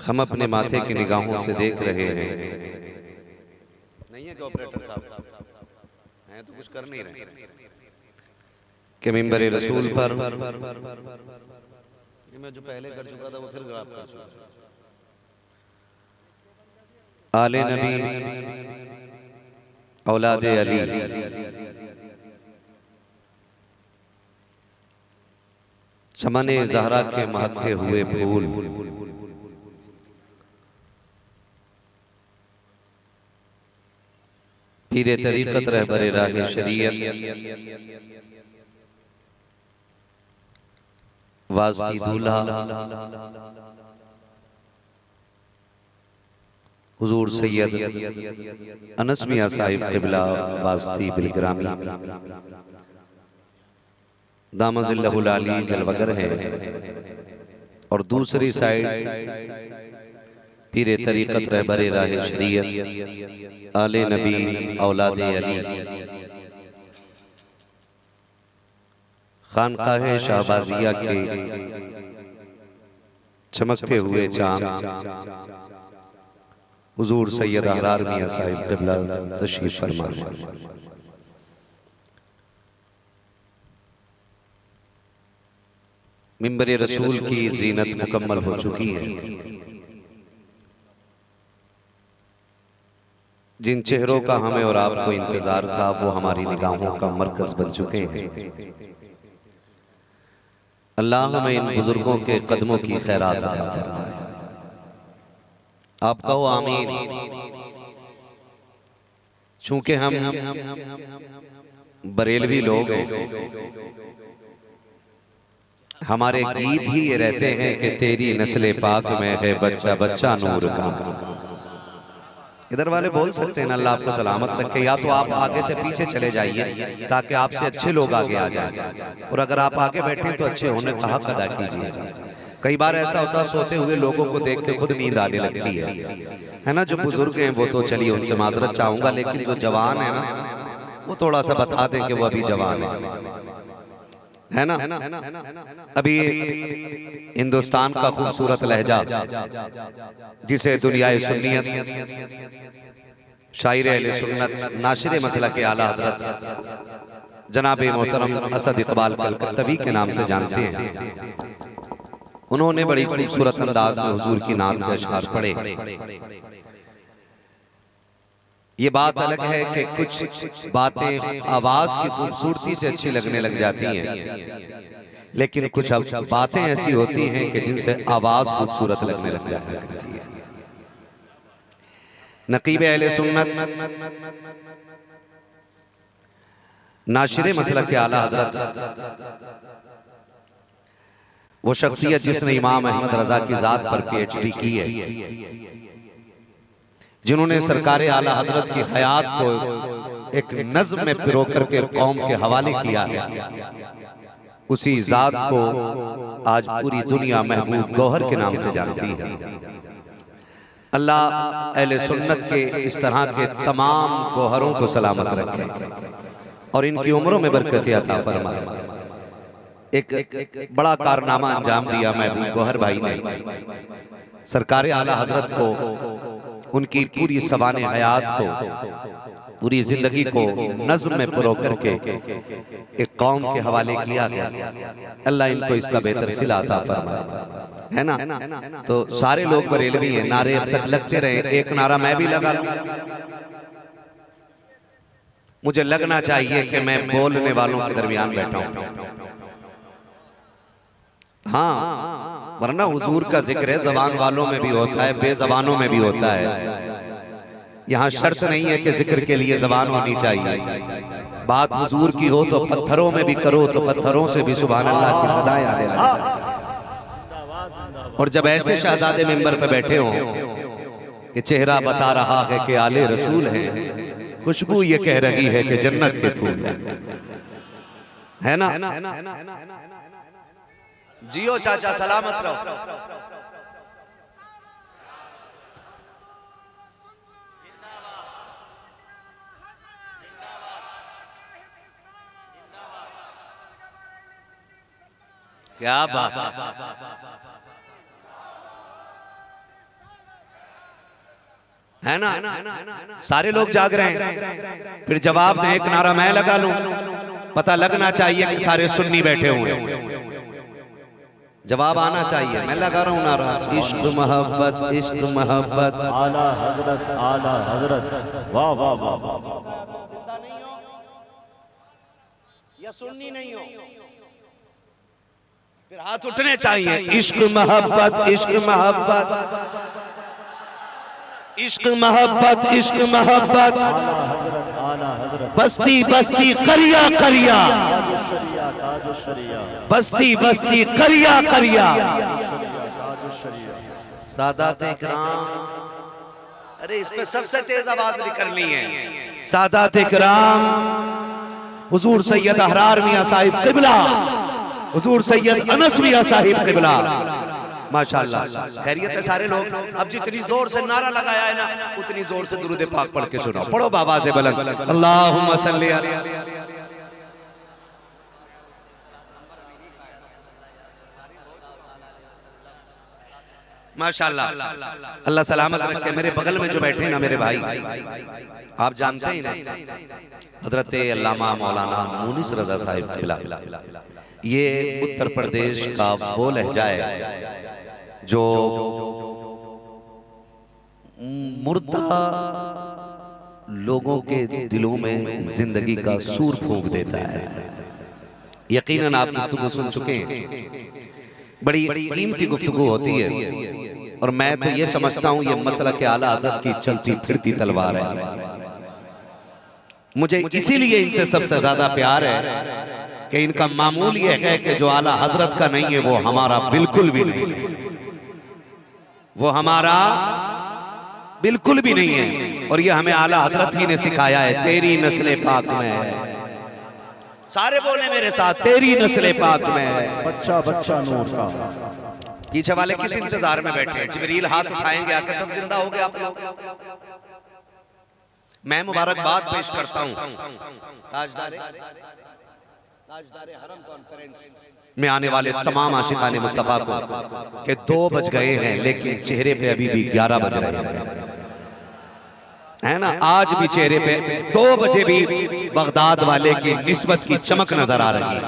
हम अपने माथे की निगाहों से देख रहे हैं। नहीं है ऑपरेटर साहब हैं तो कुछ कर नहीं रहे कि मिंबर रसूल पर मैं जो पहले कर चुका था वो फिर आप कर चुका। आले नबी औलादे अली चमने ज़हरा के महकते हुए फूल, पीरे तरीक़त रहबरे राहे शरीयत, वास्ती दूल्हा हुजूर सैयद अनस मियां साहिब क़िबला वास्ती बिलग्रामी दामजिल्लहुल आली जलवगर है। और दूसरी साइड पीरे तरीक़त रहबरे राहे शरीयत आले नबी औलादे अली खानकाहे शाहबाजिया के चमकते हुए चांद हुजूर सैयद अहरार मियां साहिब क़िबला तशरीफ फरमा। मिंबर रसूल की जीनत मुकम्मल हो चुकी है। जिन चेहरों का हमें और आपको इंतजार था वो हमारी निगाहों का मरकज बन चुके हैं। अल्लाह हमें इन बुजुर्गों के कदमों की खैरात अता फरमाए। आप कहो आमीन। चूंकि हम बरेलवी लोग हैं, हमारे गीत ही ये रहते हैं कि तेरी नस्ले पाक में है बच्चा बच्चा नूर का। इधर वाले बोल सकते हैं ना अल्लाह आपको सलामत रखे, या तो आप आगे से पीछे चले जाइए ताकि आपसे अच्छे लोग आगे आ जाएं, और अगर आप आगे बैठे तो अच्छे होने का हक अदा कीजिए। कई बार ऐसा होता है सोते हुए लोगों को देख के खुद नींद आने लगती है ना। जो बुजुर्ग हैं वो तो चलिए उनसे माजरत चाहूंगा, लेकिन जो जवान है ना वो थोड़ा सा बता दें कि वो अभी जवान है ना। अभी हिंदुस्तान का खूबसूरत लहजा जिसे दुनियाए सुन्नियत शायर अहले सुन्नत नाशिर मसला के आला हजरत जनाब मोहतरम असद इकबाल कलकत्तवी के नाम से जानते हैं, उन्होंने बड़ी खूबसूरत अंदाज में हुजूर की नात के अशआर पढ़े। ये बात अलग है कि कुछ बातें आवाज की खूबसूरती से अच्छी लगने लग जाती हैं, लेकिन कुछ बातें ऐसी होती हैं कि जिनसे आवाज खूबसूरत लगने लग जाती है। नकीब अहले सुन्नत नाशिर मसला के आला हजरत वो शख्सियत जिसने इमाम अहमद रजा की जात पर पीएचडी की है, जिन्होंने सरकार आला हजरत की हयात को एक नज्म में पिरो करके कौम के हवाले किया है, उसी जात को आज पूरी दुनिया महबूब गौहर के नाम से जानती है। अल्लाह अहले सुन्नत के इस तरह के तमाम गौहरों को सलामत रखे और इनकी उम्रों में बरकत अता फरमाए। एक बड़ा कारनामा अंजाम दिया महबूब गौहर भाई ने। सरकार आला हजरत को उनकी पूरी सवाने हयात को, पूरी जिंदगी को नज्म में पिरो करके एक कौम के हवाले किया गया। अल्लाह इनको इसका बेहतर सिला अता फरमाए, है ना। तो सारे लोग बरेलवी हैं, नारे अब तक लगते रहे, एक नारा मैं भी लगा लूं। मुझे लगना चाहिए कि मैं बोलने वालों के दरमियान बैठा हूं, हाँ, वरना हुजूर का जिक्र है, जबान वालों में भी होता है, बेजबानों में भी होता है। यहाँ शर्त नहीं है कि जिक्र के लिए जबान होनी चाहिए। बात हुजूर की हो तो पत्थरों में भी करो तो पत्थरों से भी सुभान अल्लाह की सदाएं आने लगती। और जब ऐसे शहजादे मिंबर पे बैठे हों कि चेहरा बता रहा है कि आले रसूल हैं, खुशबू ये कह रही है कि जन्नत के फूल है ना। जियो चाचा सलामत रहो। क्या बात है। है ना? सारे लोग जाग रहे हैं, फिर जवाब दें, एक नारा मैं लगा लूं, पता लगना चाहिए कि सारे सुन्नी बैठे हुए हैं। जवाब आना चाहिए, मैं लगा रहा हूं नारा, इश्क मोहब्बत, इश्क मोहब्बत, आला हजरत, आला हजरत, वाह वाह वाह वाह। या सुन्नी नहीं हो, फिर हाथ उठने चाहिए। इश्क मोहब्बत, इश्क मोहब्बत, इश्क मोहब्बत, इश्क मोहब्बत, बस्ती बस्ती करिया करिया, बस्ती बस्ती करिया करिया, सादात इकराम। अरे इस पे सबसे तेज आवाज निकलनी है। सादात इकराम, हुजूर सैयद अहरार मियां साहिब किबला, हुजूर सैयद अनस मियां साहिब किबला, माशाअल्लाह। खैरियत है सारे लोग? अब जितनी जोर से नारा लगाया है ना, उतनी जोर से दुरूद पाक पढ़ के सुनाओ। पढ़ो बाबा से बुलंद, अल्लाहुम्मा सल्ली अलैहि। माशाअल्लाह, अल्लाह सलामत रखे। मेरे बगल में जो बैठे ना मेरे भाई, आप जानते ही ना, हजरत अल्लामा मौलाना मुनिस रजा साहिब किबला, ये उत्तर प्रदेश का वो लहजा है जो मुर्दा लोगों के दिलों में जिंदगी का सूर फूंक देता है। यकीनन आप गुफ्तगू सुन चुके हैं, बड़ी कीमती गुफ्तगू होती है, और मैं तो ये समझता हूं ये मसला के आला हज़रत की चलती फिरती तलवार है। मुझे इसीलिए इनसे सबसे ज्यादा प्यार है कि इनका मामूल ये है कि जो आला हजरत का नहीं है वो हमारा बिल्कुल भी नहीं है, वो हमारा बिल्कुल भी नहीं है। और ये हमें आला हजरत ही ने सिखाया है, तेरी नस्ले पाक में है। सारे बोले मेरे साथ, तेरी नस्ले पाक में है। बच्चा बच्चा नूर का। पीछे वाले किस इंतजार में बैठे हैं? जिब्रील हाथ उठाएंगे आके तब जिंदा हो गए आप लोग। मैं मुबारकबाद पेश करता हूं ताजदारे हरम कॉन्फ्रेंस में आने वाले तमाम आशिकाने मुस्तफा को कि 2 बज गए हैं लेकिन चेहरे पे अभी भी 11 बज रहे हैं, है ना? आज भी चेहरे पे 2 बजे भी बगदाद वाले की निस्बत की चमक नजर आ रही है।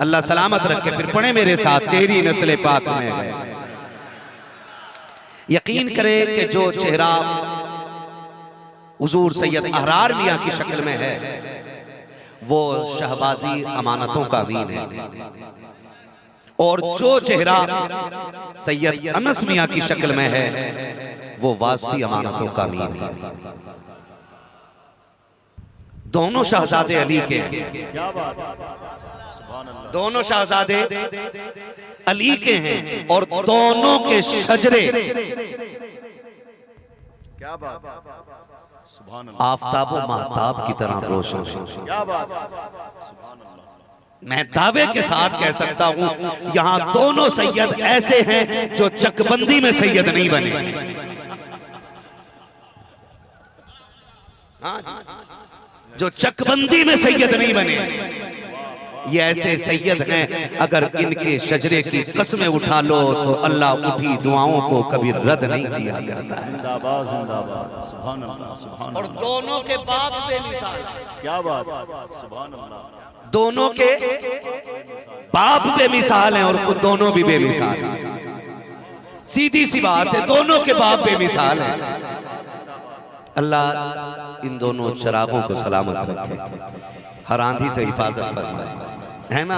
अल्लाह सलामत रखे। फिर पढ़े मेरे साथ, तेरी नस्ले पाक में है। यकीन करें कि जो चेहरा हुजूर सैयद अहरार मियां की शक्ल में है वो शहबाजी अमानतों का वीन है, और जो चेहरा सैयद अनस मियां की शक्ल में है वो वास्ती अमानतों का वीन है। दोनों शहजादे अली के, दोनों शहजादे अली के हैं, और दोनों के शजरे क्या बात, आफताब व महताब की तरह रोशन है। क्या बात, मैं दावे के साथ कह सकता हूं यहां दोनों सैयद ऐसे हैं जो चकबंदी में सैयद नहीं बने। हाँ, जो चकबंदी में सैयद नहीं बने, ये ऐसे सैयद हैं अगर इनके शजरे की कस्में उठा लो तो अल्लाह उठी दुआओं को कभी रद्द नहीं किया करता है। जिंदाबाद जिंदाबाद, सुभान अल्लाह सुभान और दोनों के बाप बेमिसाल, क्या बात, सुभान अल्लाह। दोनों के बाप बेमिसाल हैं और खुद दोनों भी बेमिसाल हैं। सीधी सी बात है, दोनों के बाप बेमिसाल हैं। अल्लाह इन दोनों चरागों को सलामत रखे, हर आंधी से हिफाजत फरमाए, है ना?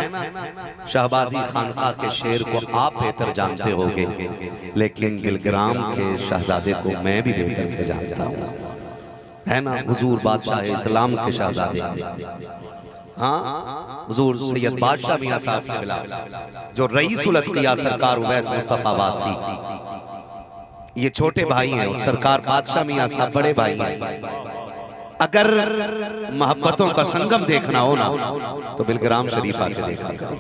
शहबाजी खानका के शेर को आप बेहतर जानते होंगे, लेकिन दिलग्राम के शहजादे को मैं भी बेहतर से जानता हूँ, है ना? हुजूर बादशाह इस्लाम के शहजादे, हाँ, हुजूर सैयद बादशाह मियां साहब किबला, जो रईसुल अत्किया सरकार उवैस मुस्तफा वास्ती, ये छोटे भाई हैं, और सरकार बादशाह मियां साहब बड़े भाई हैं। अगर मोहब्बतों का संगम देखना हो ना तो बिलग्राम शरीफ आके देखा करो।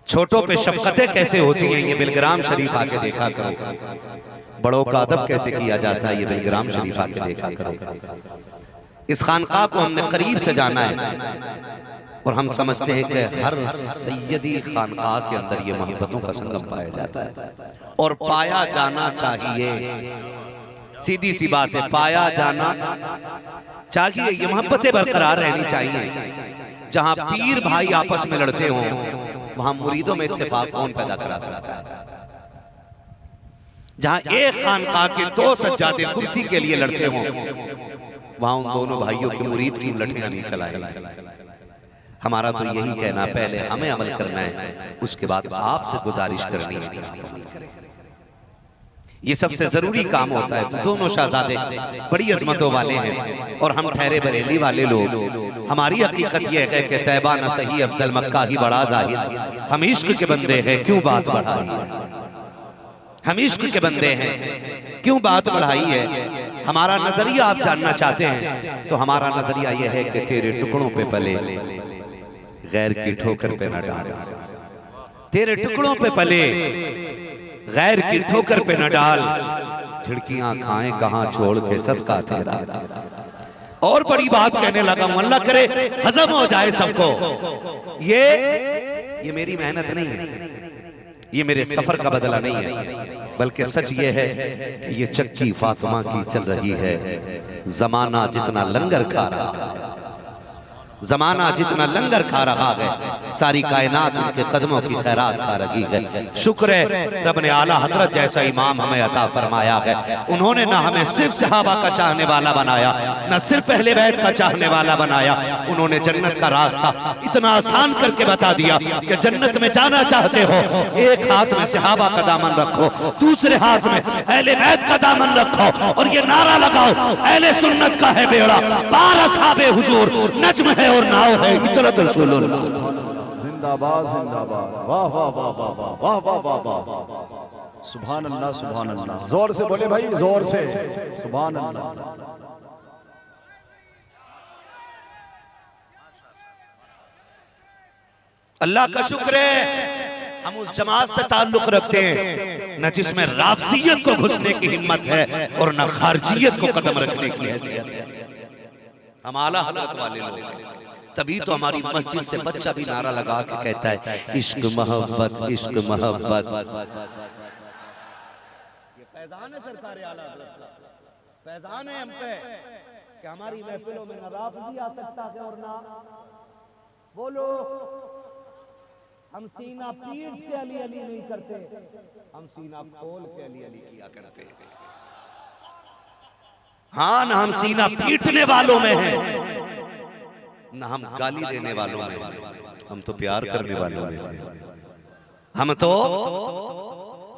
छोटों पे शफकतें कैसे होती हैं ये बिलग्राम शरीफ आके देखा करो। बड़ों का अदब कैसे किया जाता है ये बिलग्राम शरीफ आके देखा करो। इस खानका को हमने करीब से जाना है और हम समझते हैं कि हर सैयदी खानका के अंदर ये मोहब्बतों का संगम पाया जाता है और पाया जाना चाहिए। सीधी सी बात है, पाया जाना चाहिए, ये मोहब्बतें बरकरार रहनी चाहिए। जहां पीर भाई आपस में लड़ते हों वहां मुरीदों में इत्तेफाक कौन पैदा करा सकता है? जहां एक खानकाह के दो सज्जादे कुर्सी के लिए लड़ते हों वहां उन दोनों भाइयों के मुरीद की लठियां नहीं चलाएंगे। हमारा तो यही कहना, पहले हमें अमल करना है, उसके बाद आपसे गुजारिश करनी है। ये सबसे जरूरी काम होता है। तो दोनों शहजादे बड़ी अजमतों वाले हैं और हम ठहरे बरेली वाले लोग। हमारी हकीकत यह है कि तैबा न सही अफजल मक्का ही बड़ा जाहिर। हम इश्क के बंदे हैं, क्यों बात बढ़ाई है? हम इश्क के बंदे हैं, क्यों बात बढ़ाई है? हमारा नजरिया आप जानना चाहते हैं तो हमारा नजरिया यह है कि तेरे टुकड़ों पे पले, गैर की ठोकर पे न डाल। तेरे टुकड़ों पे पले, गैर की ठोकर पे न डाल। झिड़कियां खाएं कहां छोड़ के सदका तेरा। और बड़ी बात कहने लगा, अल्लाह करे हजम हो जाए सबको। ये मेरी मेहनत नहीं है, ये मेरे सफर का बदला नहीं है, बल्कि सच ये है कि ये चक्की फातिमा की चल रही है। जमाना जितना लंगर खा रहा है, जमाना जितना लंगर खा रहा है, सारी कायनात उनके कदमों की खैरात खा रही है। शुक्र है रब ने आला हजरत जैसा इमाम हमें अता फरमाया है। उन्होंने ना हमें सिर्फ सहाबा का चाहने वाला बनाया, ना सिर्फ पहले बैत का चाहने वाला बनाया, उन्होंने जन्नत का रास्ता इतना आसान करके बता दिया कि जन्नत में जाना चाहते हो, एक हाथ में सहाबा का दामन रखो, दूसरे हाथ में अहले बैत का दामन रखो और ये नारा लगाओ, अहले सुन्नत का है बेड़ा, पार असहाबे हुजूर, नज्म है और नाव है इतरत रसूलुल्लाह। जिंदाबाद जिंदाबाद, वाह वाह वाह वाह वाह वाह वाह वाह वाह, सुभान अल्लाह सुभान अल्लाह। जोर से बोले भाई, जोर से सुभान अल्लाह। अल्लाह का शुक्र है हम उस जमात से ताल्लुक रखते हैं न जिसमें राफजियत को घुसने की हिम्मत है और न खारजियत को कदम रखने की हैसियत है। हम आला हजरत वाले लोग हैं। तभी तो हमारी मस्जिद से बच्चा भी नारा लगा के कहता है इश्क मोहब्बत, इश्क मोहब्बत। ये फैजान है सरकार आला हजरत का, फैजान है हम पे कि हमारी महफिलों में न राफजी आ सकता है और ना बोलो। हम सीना पीट के अली अली नहीं करते, हम सीना खोल के अली अली किया करते हैं। हाँ, न हम सीना पीटने वालों में हैं, न हम गाली देने वालों में, हम तो प्यार करने वालों में से, हम तो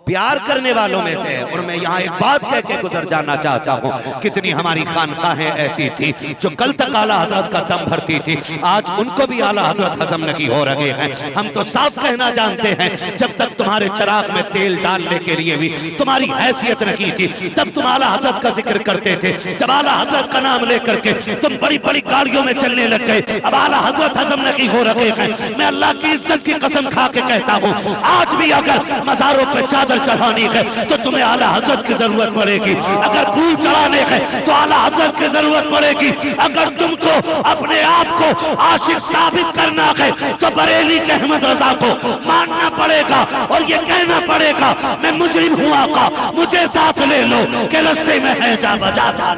प्यार करने वालों में से। और मैं यहाँ एक बात कह के गुजर जाना चाहता हूँ, कितनी हमारी खानकाहें ऐसी थी जो कल तक आला हजरत का दम भरती थी, आज उनको भी आला हजरत हजम नहीं हो रहे हैं। हम तो साफ कहना जानते हैं, जब तक तुम्हारे चिराग में तेल डालने के लिए भी तुम्हारी हैसियत नहीं थी, तब तुम आला हजरत का जिक्र करते थे। जब आला हजरत का नाम लेकर के तुम बड़ी बड़ी गाड़ियों में चलने लग गए, अब आला हजरत हजम नहीं हो रहे हैं। मैं अल्लाह की इज्जत की कसम खा के कहता हूँ, आज भी अगर मज़ारों पे चादर चढ़ानी है तो तुम्हें आला हजरत की जरूरत पड़ेगी। अगर फूल चढ़ाने है तो आला हजरत की जरूरत पड़ेगी। अगर तुमको अपने आप को आशिक साबित करना है तो बरेली के अहमद रजा को मानना पड़ेगा और ये कहना पड़ेगा मैं मुजरिम हूँ आका, मुझे साथ ले लो के रास्ते में है जा बजा जा।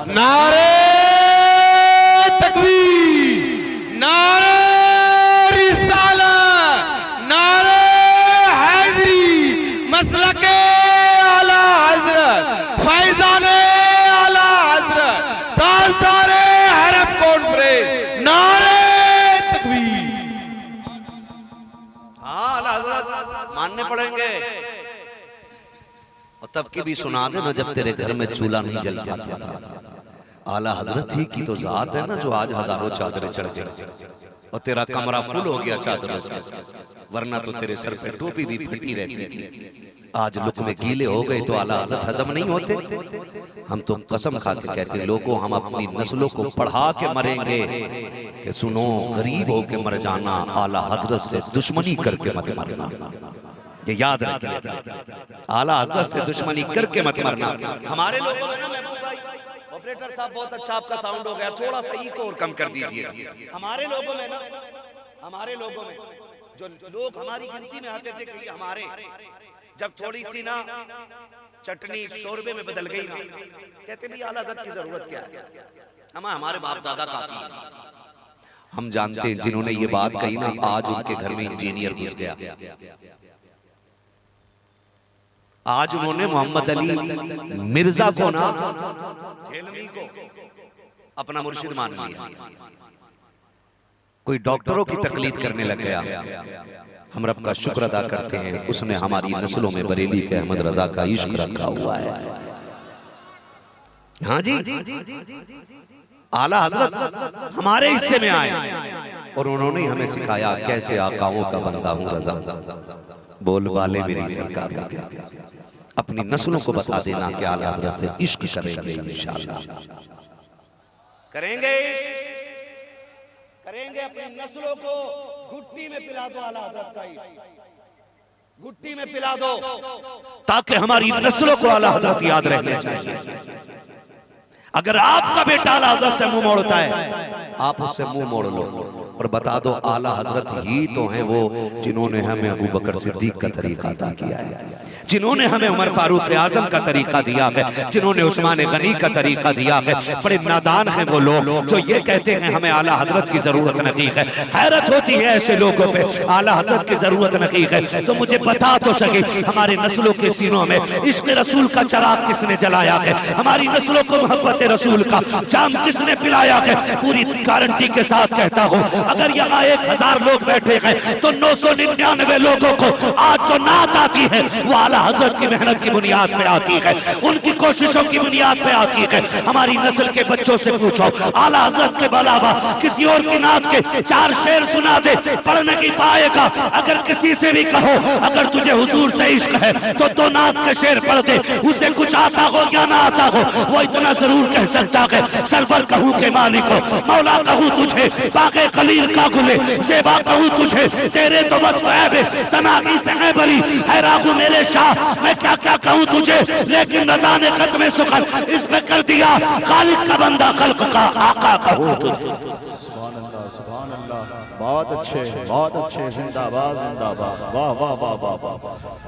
नारे तकबीर, नारे रिसालत, नारे मसलके आला हजरत, फैजाने आला हजरत, ताजदारे हरम कॉन्फ्रेंस, नारे तकबीर। हाँ, आला हजरत मानने पड़ेंगे। और तब की भी सुना दे ना जब तेरे घर में चूल्हा नहीं जल जाता था। आला हजरत ही की तो जात है ना जो आज हजारों चादरें चढ़ गई और तेरा कमरा फुल हो गया चादरों से, वरना तो तेरे सर पे टोपी भी फटी रहती थी। आज लुक में गीले हो गए तो आला हजरत हजम नहीं होते। हम तो कसम खा के कहते लोगों, हम अपनी नस्लों को पढ़ा के मरेंगे कि सुनो गरीब हो के मर जाना, आला हजरत से दुश्मनी करके मत मरना। ये याद रखिए, आला हजरत से दुश्मनी करके मत मरना। हमारे लोगों में ना महबूब भाई, ऑपरेटर साहब बहुत अच्छा आपका साउंड हो गया, थोड़ा सा ई को और कम कर दीजिए। हमारे लोगों में ना, हमारे लोगों में जो लोग हमारी गिनती में आते थे कि हमारे, जब थोड़ी सी ना चटनी शोरबे में बदल गई ना, कहते भी आला हज़रत की जरूरत क्या है, हमारे बाप दादा काफी है। हम जानते हैं जिन्होंने ये बात कही ना, आज उनके घर में इंजीनियर घुस गया। आज उन्होंने मोहम्मद अली मिर्जा को ना, झेलमी को अपना मुर्शिद मान लिया। कोई डॉक्टरों की तकलीद करने लग गया। हम रब का शुक्र अदा करते हैं, उसने हमारी नस्लों में बरेली के अहमद रजा का इश्क रखा हुआ है। हाँ जी, आला हजरत हमारे हिस्से में आए और उन्होंने हमें सिखाया कैसे आकाओं का बंदा हूं रजा। बोल वाले मेरी सरकार अपनी नस्लों को बता देना कि आला हजरत से इश्क करेंगे, इंशाअल्लाह करेंगे, करेंगे। अपनी नस्लों को घुट्टी में पिला दो आला हजरत का इश्क, घुट्टी में पिला दो, ताकि हमारी नस्लों को आला हजरत याद रहने चाहिए। अगर आपका बेटा आला हजरत से मुंह मोड़ता है, आप उससे मुंह मोड़ लो और बता दो आला हजरत ही तो हैं वो जिन्होंने हमें अबू बकर सिद्दीक का तरीका अता किया है, जिन्होंने हमें उमर फारूक आजम का तरीका दिया है, जिन्होंने उस्मान गनी का तरीका दिया है। बड़े नादान हैं वो लोग जो ये कहते हैं हमें आला हजरत की जरूरत नहीं है। हैरत होती है ऐसे लोगों पे, आला हजरत की जरूरत नहीं है तो मुझे बता तो सके हमारे नस्लों के सीनों में इश्क रसूल का चराग किसने जलाया है, हमारी नस्लों को मोहब्बत रसूल का जाम किसने पिलाया है। पूरी गारंटी के साथ कहता हूँ, अगर यहाँ 1000 लोग बैठे हैं तो 999 लोगों को आज जो नात आती है वो आला हजरत की मेहनत की बुनियाद पे आती है, उनकी कोशिशों की बुनियाद पे आती है। हमारी नस्ल के बच्चों से पूछो, आला हजरत के अलावा किसी और की नात के 4 शेर सुना दे, पढ़ नहीं पाएगा। अगर किसी से भी कहो अगर तुझे हुजूर से इश्क है तो 2 नात के शेर पढ़ दे, उसे कुछ आता हो या ना आता हो वो इतना जरूर कह सकता है, सरवर कहूँ के मालिक हो, मौला कहूँ तुझे, बागे खलील का गुले, ज़ेबा कहूँ तुझे, तेरे तो बस ऐब तनागी से है बरी, है रागू मेरे शाह, मैं क्या क्या कहूँ तुझे, लेकिन रज़ा ने खत्म सुखन इस पे कर दिया, खालिक का बंदा खल्क का आका कहूँ तुझे। सुभान अल्लाह, सुभान अल्लाह, बहुत अच्छे, बहुत अच्छे, जिंदाबाद जिंदाबाद, वाह वाह वाह वाह वाह,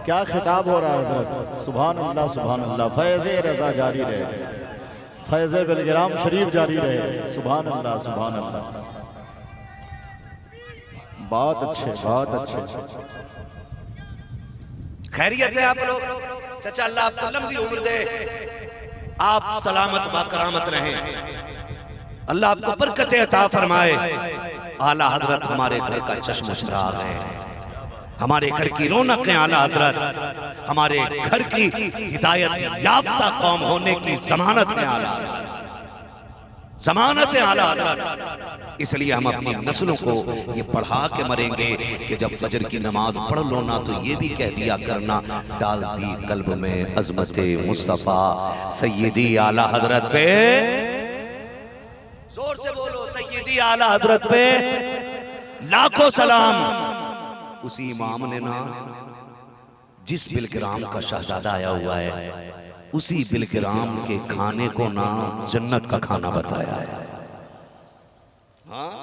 क्या खिताब हो रहा है हज़रत। सुभान अल्लाह, सुभान अल्लाह, फैज़े रज़ा जारी रहे, फैज़े बिलगिराम शरीफ जारी रहे। सुभान अल्लाह, सुभान अल्लाह, बहुत अच्छे, बहुत अच्छे। खैरियत है आप लोग? चाचा अल्लाह आपको लंबी उम्र दे, आप सलामत बाकरामत रहें, अल्लाह आपको बरकतें अता फरमाए। आला हजरत हमारे घर का चश्म चराग है, हमारे घर की रौनक है आला हजरत, हमारे घर की हिदायत याफ्ता कौम होने की जमानत है आला हजरत, जमानत है आला हजरत। इसलिए हम अपनी नस्लों को ये पढ़ा के मरेंगे कि जब फजर की नमाज पढ़ लो ना तो ये भी कह दिया करना, डाल दी कल्ब में अजमत मुस्तफा सैयदी आला हजरत पे, जोर से बोलो सैयदी आला हजरत पे लाखों सलाम। उसी इमाम ने ना जिस बिलगिराम का शहजादा आया हुआ है उसी बिलगिराम के खाने को ना जन्नत का खाना बताया है। हाँ,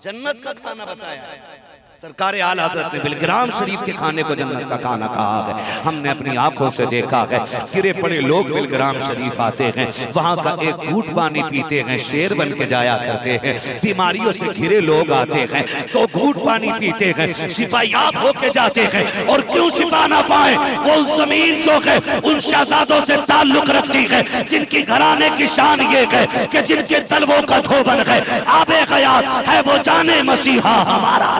जन्नत का खाना बताया है। सरकार आला हज़रत ने बिलगिराम शरीफ के खाने को जन्नत का खाना कहा है। हमने अपनी आंखों से देखा है, गिरे पड़े लोग बिलगिराम शरीफ आते हैं, वहां का एक घूंट पानी पीते हैं, शेर बन के जाया करते हैं। बीमारियों से घिरे लोग आते हैं तो घूंट पानी पीते हैं, शिफायाब होके जाते हैं। और क्यों शिफा ना पाए, वो जमीन जो है उन शहजादों से ताल्लुक रखती है जिनकी घराने की शान ये है कि जिनके तलवों का धोबन है आबे हयात है वो जाने मसीहा हमारा।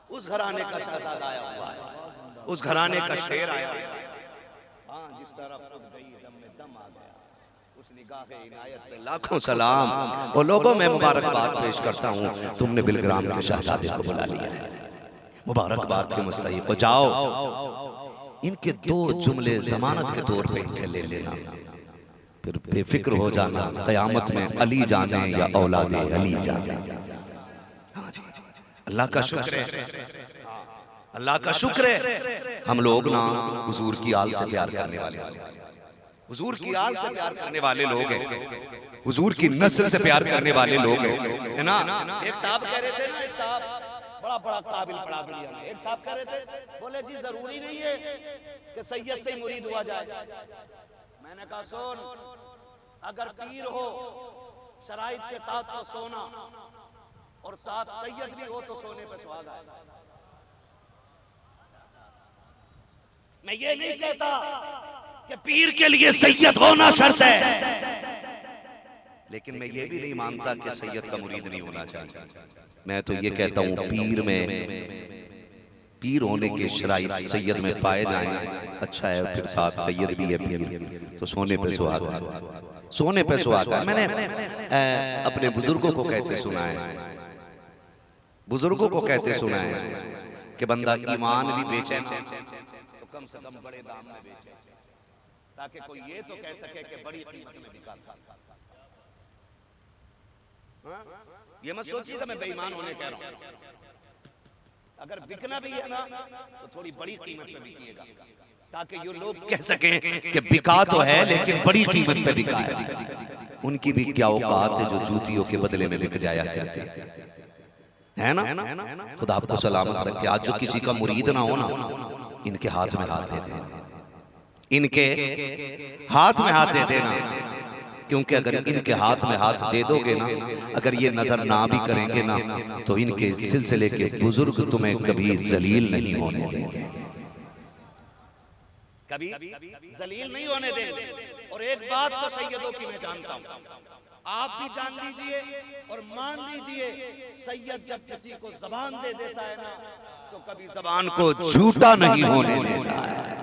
उस घराने का शहजादा आया हुआ है, उस घराने का शेर आया है। हाँ, जिस तरफ खुद गई दम में दम आ गया, उस निगाह इनायत पे लाखों सलाम। और लोगों में मुबारकबाद पेश करता हूँ, तुमने बिलगिराम के शहजादे को बुला लिया है, मुबारकबाद के मुस्तहिक हो जाओ। इनके 2 जुमले जमानत के तौर पे इनसे ले लेना, फिर बेफिक्र हो जाना कयामत में अली जाने या औलादे अली जाने। अल्लाह का शुक्र है, अल्लाह का शुक्र है हम लोग ना हुजूर की आल से प्यार करने वाले, हुजूर की आल से प्यार करने वाले लोग हैं, हुजूर की नस्ल से प्यार करने वाले लोग हैं, है ना। एक साहब कह रहे थे ना, एक साहब बड़ा बड़ा काबिल पढ़ा दिया हमें। एक साहब कह रहे थे, बोले जी जरूरी नहीं है कि सैयद से ही मुरीद हुआ जाए। मैंने कहा सुन, अगर पीर हो शराइत के साथ तो सोना, और साथ सैयद भी हो तो सोने पे सुहागा है। मैं ये नहीं कहता कि पीर के लिए सैयद होना शर्त है, लेकिन मैं ये भी नहीं मानता कि सैयद का मुरीद नहीं होना चाहिए। मैं तो ये कहता हूँ पीर में पीर होने के शराइत सैयद में पाए जाएं, अच्छा है। फिर साथ सैयद भी है पीर, तो सोने पे सुहागा, सोने पे सुहागा। मैंने अपने बुजुर्गों को कहते सुना है, बुजुर्गों को कहते सुना है कि बंदा ईमान भी बेचे तो कम से कम बड़े दाम में बेचे, ताकि कोई ये तो कह सके कि बड़ी कीमत में बिका था। ये मत सोचिएगा मैं बेईमान होने कह रहा हूं। अगर बिकना भी है ना तो थोड़ी बड़ी कीमत पे बिकिएगा, ताकि ये लोग कह सके कि बिका तो है लेकिन बड़ी कीमत पे बिका है। उनकी भी क्या औकात है जो जूतियों के बदले में बिक जाया करते है ना। खुदा आपको सलामत रखे। आज जो किसी का मुरीद ना हो ना, इनके हाथ में हाथ दे देना, इनके हाथ में हाथ दे देना, क्योंकि अगर इनके हाथ में हाथ दे दोगे ना, अगर ये नजर ना भी करेंगे ना, तो इनके सिलसिले के बुजुर्ग तुम्हें कभी जलील नहीं होने देंगे, कभी जलील नहीं होने देंगे। और एक बात तो सैयदों की मैं जानता हूं, आप भी जान लीजिए और मान लीजिए, सैयद जब किसी को जबान दे देता है ना, तो कभी जबान को झूठा नहीं होने देता है।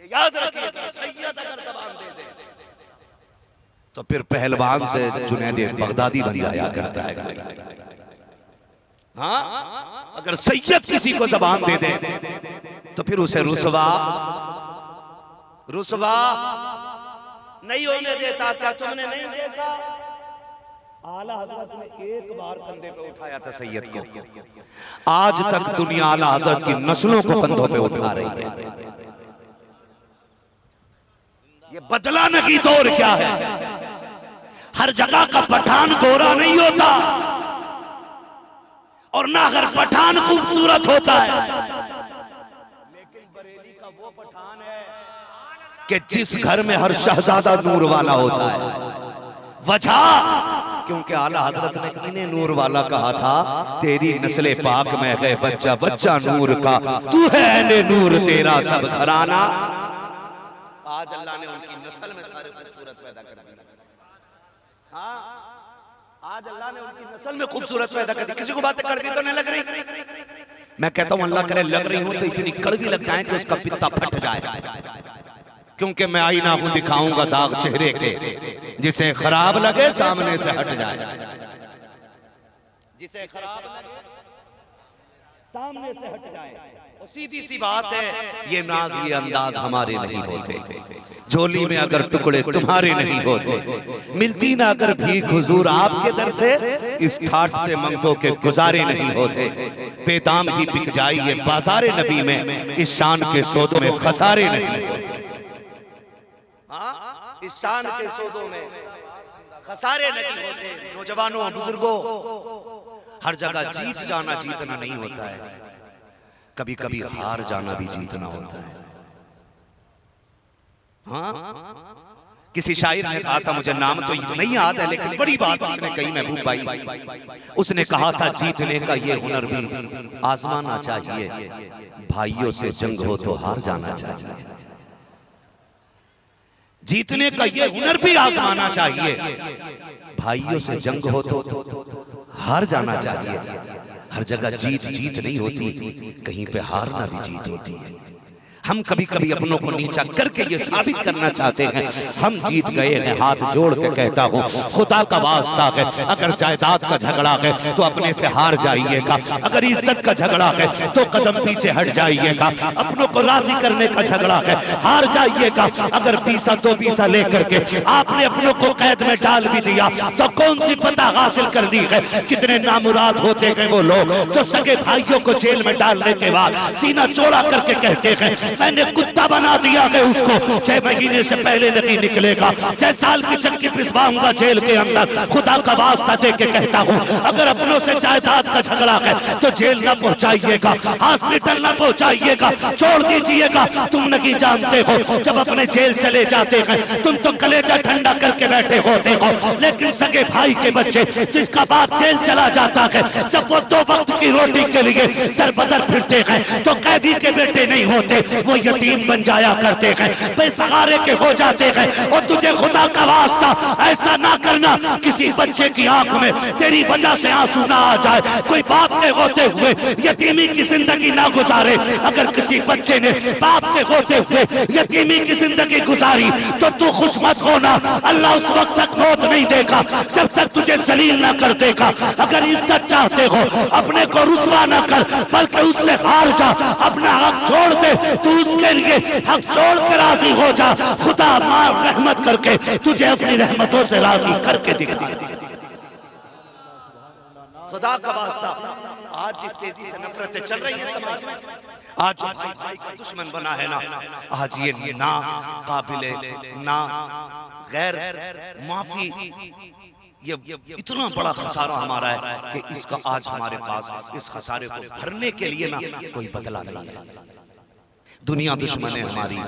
ये याद रखिए, सैयद अगर जबान दे दे तो फिर पहलवान से जुनैद बगदादी बन जाया करता है। हाँ, अगर सैयद किसी को जबान दे दे तो फिर उसे रुसवा नहीं होने देता। क्या तुमने नहीं देखा, आला हजरत ने एक बार कंधे पे उठाया था सैयद को, आज तक दुनिया आला हजरत की नस्लों को कंधों पे उठा रही है। ये बदला नहीं दौर क्या है। हर जगह का पठान गोरा नहीं होता, और ना हर पठान खूबसूरत होता है, लेकिन बरेली का वो पठान है कि जिस घर में हर शहजादा नूर वाला होता है। वजह क्योंकि आला हजरत ने इन्हें नूर वाला कहा था, तेरी नस्ले पाक में है बच्चा बच्चा नूर का, तू है अहले नूर तेरा सब घराना। आज अल्लाह ने उनकी नस्ल में सारे खूबसूरत पैदा कर दिया। हाँ, आज अल्लाह ने उनकी नस्ल में खूबसूरत पैदा कर दी। किसी को बातें कर दी तो नहीं लग रही। मैं कहता हूं अल्लाह करे लग रही हो तो इतनी कड़वी लग जाए कि उसका पित्ता फट जाए, क्योंकि मैं आईना हूं, दिखाऊंगा दाग चेहरे के, जिसे खराब लगे सामने से हट जाए, जिसे खराब लगे सामने से हट जाए। और सीधी सी बात है, ये नाज ये अंदाज हमारे नहीं होते, झोली में अगर टुकड़े तुम्हारे नहीं होते, मिलती ना अगर भीख हुजूर आपके दर से, इस ठाठ से मंगतों के गुजारे नहीं होते। बेदाम ही बिक जाए ये बाजारे नबी में, इस शान के सौदों में खसारे नहीं होते। हाँ, इस शान के सौदों में खसारे नहीं होते। नौजवानों बुजुर्गों, हर जगह जीत जाना जीतना नहीं होता है, कभी कभी हार जाना भी जीतना होता है। हाँ, किसी शायर ने कहा था, मुझे नाम तो नहीं याद है, लेकिन बड़ी बात उसने कही महबूब भाई। उसने कहा था जीतने का ये हुनर भी आजमाना चाहिए, भाइयों से जंग हो तो हार जाना चाहिए। जीतने का ये हुनर भी आजमाना चाहिए, भाइयों से जंग हो तो हार जाना चाहिए। हर जगह जीत जीत नहीं होती, कहीं पे हारना भी जीत होती है। हम कभी कभी अपनों को नीचा करके ये साबित करना चाहते हैं हम जीत गए हैं। हाथ जोड़ के कहता हूँ, खुदा का वास्ता है, अगर जायदाद का झगड़ा है तो अपने से हार जाइएगा, अगर इज्जत का झगड़ा है तो कदम पीछे हट जाइएगा, अपनों को राजी करने का झगड़ा है हार जाइएगा। अगर पीसा दो पीसा लेकर के आपने अपनों को कैद में डाल भी दिया तो कौन सी फतह हासिल कर दी है। कितने नामुराद होते हैं वो लोग जो सगे भाइयों को जेल में डालने के बाद सीना चौड़ा करके कहते हैं मैंने कुत्ता बना दिया है उसको, 6 महीने से पहले नहीं निकलेगा। 6 साल की चक्की पिसवाऊंगा जेल के अंदर। खुदा का वास्ता दे के कहता हूँ, अगर अपनों से जायदाद का झगड़ा है तो जेल ना पहुंचाइएगा, हॉस्पिटल ना पहुंचाइएगा, छोड़ दीजिएगा। तुम नहीं जानते हो, जब अपने जेल चले जाते हैं तुम तो कलेजा ठंडा करके बैठे होते हो, लेकिन सगे भाई के बच्चे जिसका बाप जेल चला जाता है, जब वो 2 वक्त की रोटी के लिए दर बदर फिरते हैं तो कैदी के बेटे नहीं होते, वो यतीम बन जाया करते हैं, बेसहारे के हो जाते हैं। और तुझे खुदा का वास्ता ऐसा ना करना, किसी बच्चे की आंख में तेरी वजह से आंसू ना आ जाए, कोई बाप के होते हुए यतीमी की जिंदगी ना गुजारे। अगर किसी बच्चे ने बाप के होते हुए यतीमी की जिंदगी गुजारी तो तू खुश मत होना, अल्लाह उस वक्त तक मौत नहीं देगा जब तक तुझे जलील ना कर देगा। अगर इज्जत चाहते हो अपने को रुसवा ना कर, बल्कि उससे हार जा, अपना हक छोड़ दे, तू उसके लिए हक छोड़ के राजी हो जा। खुदा मां रहमत करके तुझे अपनी रहमतों से राजी करके दिखा। खुदा का वास्ता आज जिस तेजी से नफरतें चल रही हैं समाज में, आज जो भाई भाई का दुश्मन बना है ना, आज ये ना काबिले ना गैर माफी, ये इतना बड़ा खसारा हमारा है कि इसका आज हमारे पास इस खसारे को भरने के लिए ना कोई बदला नहीं है। दुनिया दुश्मन है हमारी,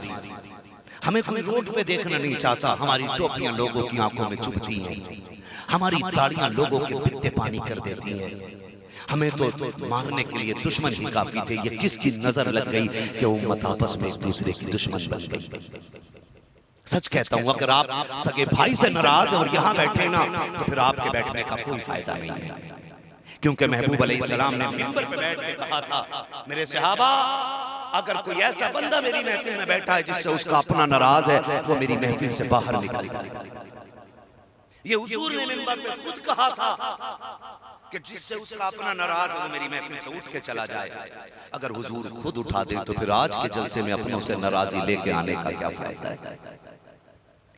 हमें कोई रोड पे देखना नहीं चाहता, हमारी टोपियां लोगों की आंखों में चुभती हैं, हमारी दाढ़ियां लोगों के पित्ते पानी कर देती हैं। हमें तो मारने के लिए दुश्मन ही काफी थे, ये किसकी नजर लग गई कि उम्मत आपस में एक दूसरे की दुश्मन बन गई। सच कहता हूं, अगर आप सगे भाई से नाराज और यहां बैठे ना तो फिर आपके बैठने का कोई फायदा नहीं है। क्योंकि महबूब अलैहिस्सलाम ने मिंबर पे बैठ के कहा था, मेरे सहाबा अगर कोई ऐसा बंदा मेरी महफिल में बैठा है जिससे उसका अपना नाराज है, वो मेरी महफिल से बाहर निकल। ये हुजूर ने मिंबर पे खुद कहा था कि जिससे उसका अपना नाराज है वो मेरी महफिल से उठ के चला जाए। अगर हुजूर खुद उठा दे तो फिर आज के जलसे में अपनों से नाराजी लेके आने का क्या फायदा है।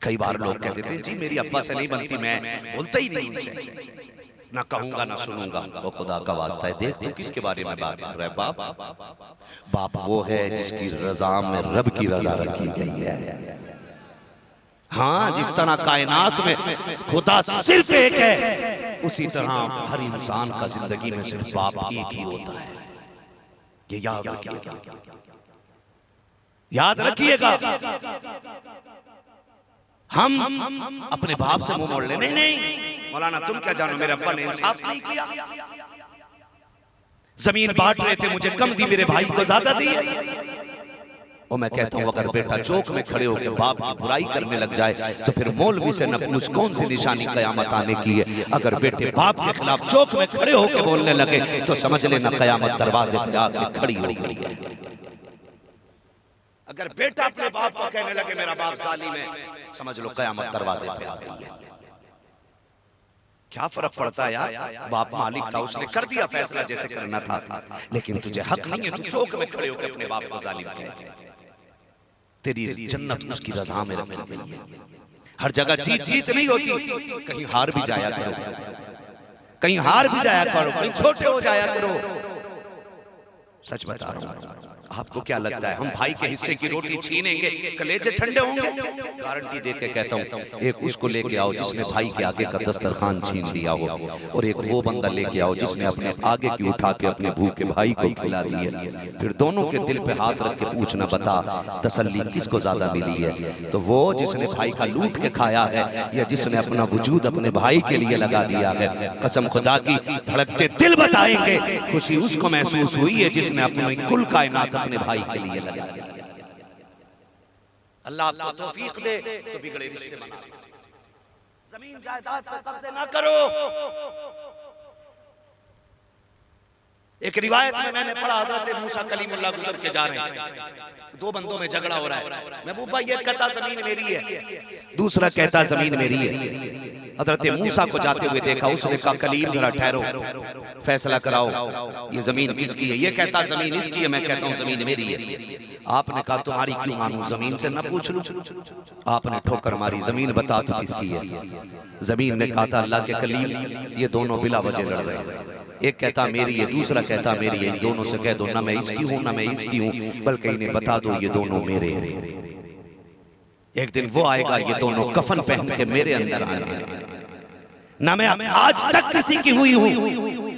कई बार लोग कहते थे जी मेरी अब्बा से नहीं बनती, मैं बोलता ही नहीं उनसे, ना कहूंगा ना सुनूंगा। वो खुदा का वास्ता है, देख तू किसके बारे में बात कर रहा है। बाप वो है जिसकी रजा में रब की रजा रखी गई है। हाँ, जिस तरह कायनात में खुदा सिर्फ एक है, उसी तरह हर इंसान का जिंदगी में सिर्फ बाप एक ही होता है। ये याद रखिएगा। हम अपने बाप से मुंह मोड़ ले, नहीं मौलाना तुम क्या जानो, मेरे अब्बा ने इंसाफ नहीं किया, जमीन बांट रहे थे मुझे कम दी, मेरे भाई को ज्यादा दी। और मैं कहता हूं अगर बेटा चौक में खड़े होकर बाप की बुराई करने लग जाए तो फिर मौलवी से न पूछ कौन सी निशानी कयामत आने की है। अगर बेटे बाप के खिलाफ चौक में खड़े होकर बोलने लगे तो समझ लेना कयामत दरवाजे पर आके खड़ी हो गई है। अगर बेटा अपने बाप को कहने लगे मेरा बाप जालिम है, समझ लो कयामत दरवाजे पे आ गई है। क्या फर्क पड़ता है यार, बाप मालिक था, उसने कर दिया फैसला जैसे करना था, लेकिन तुझे हक नहीं है तू चौक में खड़े होकर अपने बाप को जालिम कहे। तेरी जन्नत उसकी रज़ा में रखी गई है। हर जगह जीत नहीं होती, कहीं हार भी जाया करो, कहीं हार भी जाया करो, कहीं छोटे हो जाया करो। सच बता रहा हूं, आपको क्या लगता है हम भाई के हिस्से की रोटी छीनेंगे कलेजे ठंडे होंगे? गारंटी दे के कहता हूं, एक उसको लेके आओ जिसने भाई के आगे का दस्तरखान छीन लिया हो, और एक वो बंदा लेके आओ जिसने अपने आगे की उठा के अपने भूखे भाई को खिला दी है। फिर दोनों के दिल पे हाथ रख के पूछना, बता तसल्ली किसको ज्यादा मिली है? तो वो जिसने भाई का लूट के खाया है या जिसने अपना वजूद अपने भाई के लिए लगा दिया है? कसम खुदा की धड़कते दिल बताएंगे खुशी उसको महसूस हुई है जिसने अपनी कुल कायनात अपने भाई के लिए लगा दिया। अल्लाह आपको तौफीक दे तो बिगड़े रिश्ते बना। जमीन जायदाद पर कब्जे ना करो। एक रिवायत में मैंने पढ़ा, हजरत मूसा कलीमुल्लाह गुजर के जा रहे हैं, दो बंदों में झगड़ा हो रहा है। महबूब भाई ये कहता जमीन मेरी है, दूसरा कहता जमीन मेरी है। हजरत मूसा को जाते हुए देखा, उसने कहा कलीम जरा ठहरो, फैसला कराओ, ये जमीन किसकी है? ये कहता जमीन इसकी है, मैं कहता हूँ जमीन मेरी है। आपने कहा तुम्हारी क्यों मानूं, जमीन से न पूछ लूं? आपने ठोकर मारी, जमीन बता तो किसकी है? जमीन ने कहा था अल्लाह के कलीम ये दोनों बिला वजह लड़ रहे हैं, एक कहता मेरी है, दूसरा कहता मेरी है। इन दोनों से कह दो ना मैं इसकी हूं ना मैं इसकी हूं, बल्कि इन्हें बता दो ये दोनों मेरे हैं। एक दिन वो आएगा ये दोनों कफन पहन के मेरे अंदर आएंगे। ना मैं आज तक किसी की हुई हूं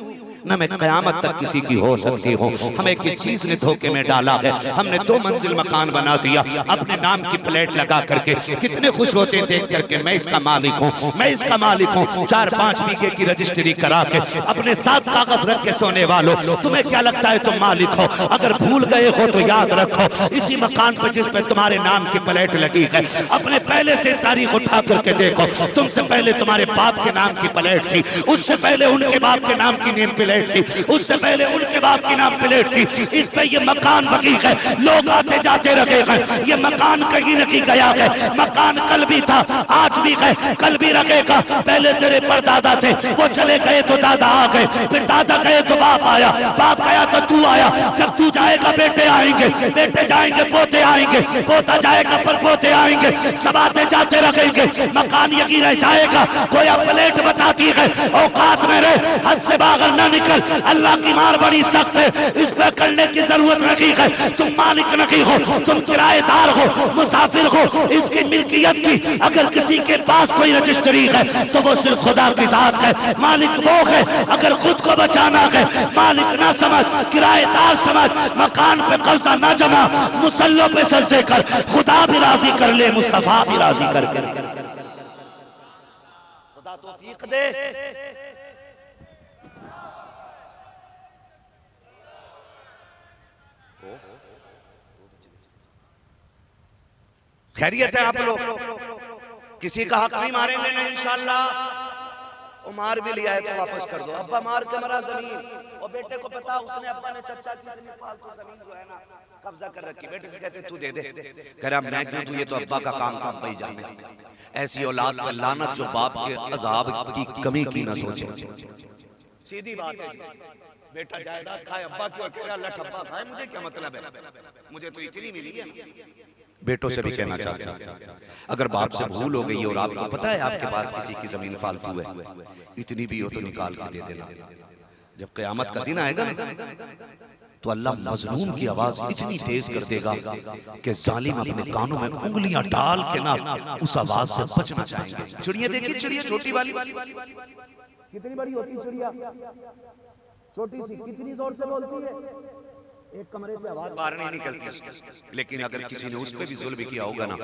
न मैं कयामत तक किसी की हो सकती हूँ। हमें किस चीज ने धोखे में डाला है? हमने 2 मंजिल मकान बना दिया, अपने नाम की प्लेट लगा करके। कितने खुश होते देख करके मैं इसका मालिक हूँ, मैं इसका मालिक हूँ। 4-5 बीघे की रजिस्ट्री करा के अपने साथ कागज रख के सोने वालों, तुम्हें क्या लगता है तुम मालिक हो? अगर भूल गए हो तो याद रखो, इसी मकान पर जिस पे तुम्हारे नाम की प्लेट लगी है, अपने पहले से तारीख उठा करके देखो। तुमसे पहले तुम्हारे बाप के नाम की प्लेट थी, उससे पहले उनके बाप के नाम की नेम प्लेट थी, उससे पहले उनके बाप की नाम प्लेट थी। इस पे ये मकान बकी है, लोग आते जाते रखे हैं। ये मकान कहीं नहीं गया है, मकान कल भी था, आज भी है, कल भी रखेगा। पहले तेरे परदादा थे, वो चले गए तो दादा आ गए, फिर दादा गए तो बाप आया, बाप गया तो तू आया। जब तू जाएगा बेटे आएंगे, बेटे जाएंगे पोते आएंगे, पोता जाएगा पर पोते आएंगे, सब आते जाते रखेंगे। मकान यही रह जाएगा। कोई प्लेट बताती है औकात में रहे, हद से बाहर न निकल। अल्लाह की मार बड़ी सख्त है, इस पर करने की जरूरत नहीं है। तुम मालिक नहीं हो, तुम किराएदार हो, मुसाफिर हो। इसकी मिल्कियत की अगर किसी के पास कोई रजिस्ट्री है तो वो सिर्फ खुदा की जात है। मालिक वो है, अगर खुद को बचाना है मालिक ना समझ, किराएदार समझ। मकान पे कब्जा ना जमा, मुसल्लों पे सजदे कर, खुदा भी राजी कर ले, मुस्तफा भी राजी कर ले। खुदा तौफीक दे। खैरियत है आप लोग? किसी का हक नहीं मारेंगे ना इंशाअल्लाह। वो मार भी लिया है तो वापस कर दो। अब्बा मार के मरा जमीन, और बेटे को पता उसने अब्बा ने चचा की इतनी फालतू जमीन जो है ना कब्जा कर रखी। बेटे से कहते तू दे दे, कह रहा मैं क्यों, तू ये तो अब्बा का काम था, अब्बा ही जाने। ऐसी औलाद पर लानत जो बाप के अजाब की कमी की ना सोचे। सीधी बात है। बेटा जायदाद खाए अब्बा की, और कह रहा लठ अब्बा खाए, मुझे क्या मतलब है, मुझे तो इतनी मिली है। बेटों से भी कहना चाहता हूं, अगर बाप से भूल हो गई और आपको पता है आपके पास किसी की जमीन फालतू है, इतनी भी हो तो निकाल के दे देना। जब क़यामत का दिन आएगा ना तो अल्लाह मजलूम की आवाज इतनी तेज कर देगा कि जालिम अपने कानों में उंगलियां डाल के ना उस आवाज से बचना चाहेंगे। चिड़िया देखिए, चिड़िया छोटी वाली कितनी बड़ी होती है चिड़िया, छोटी सी कितनी जोर से बोलती है, एक कमरे से आवाज बाहर नहीं निकलती उसकी। लेकिन अगर किसी ने उस पर भी जुल्म किया होगा ना,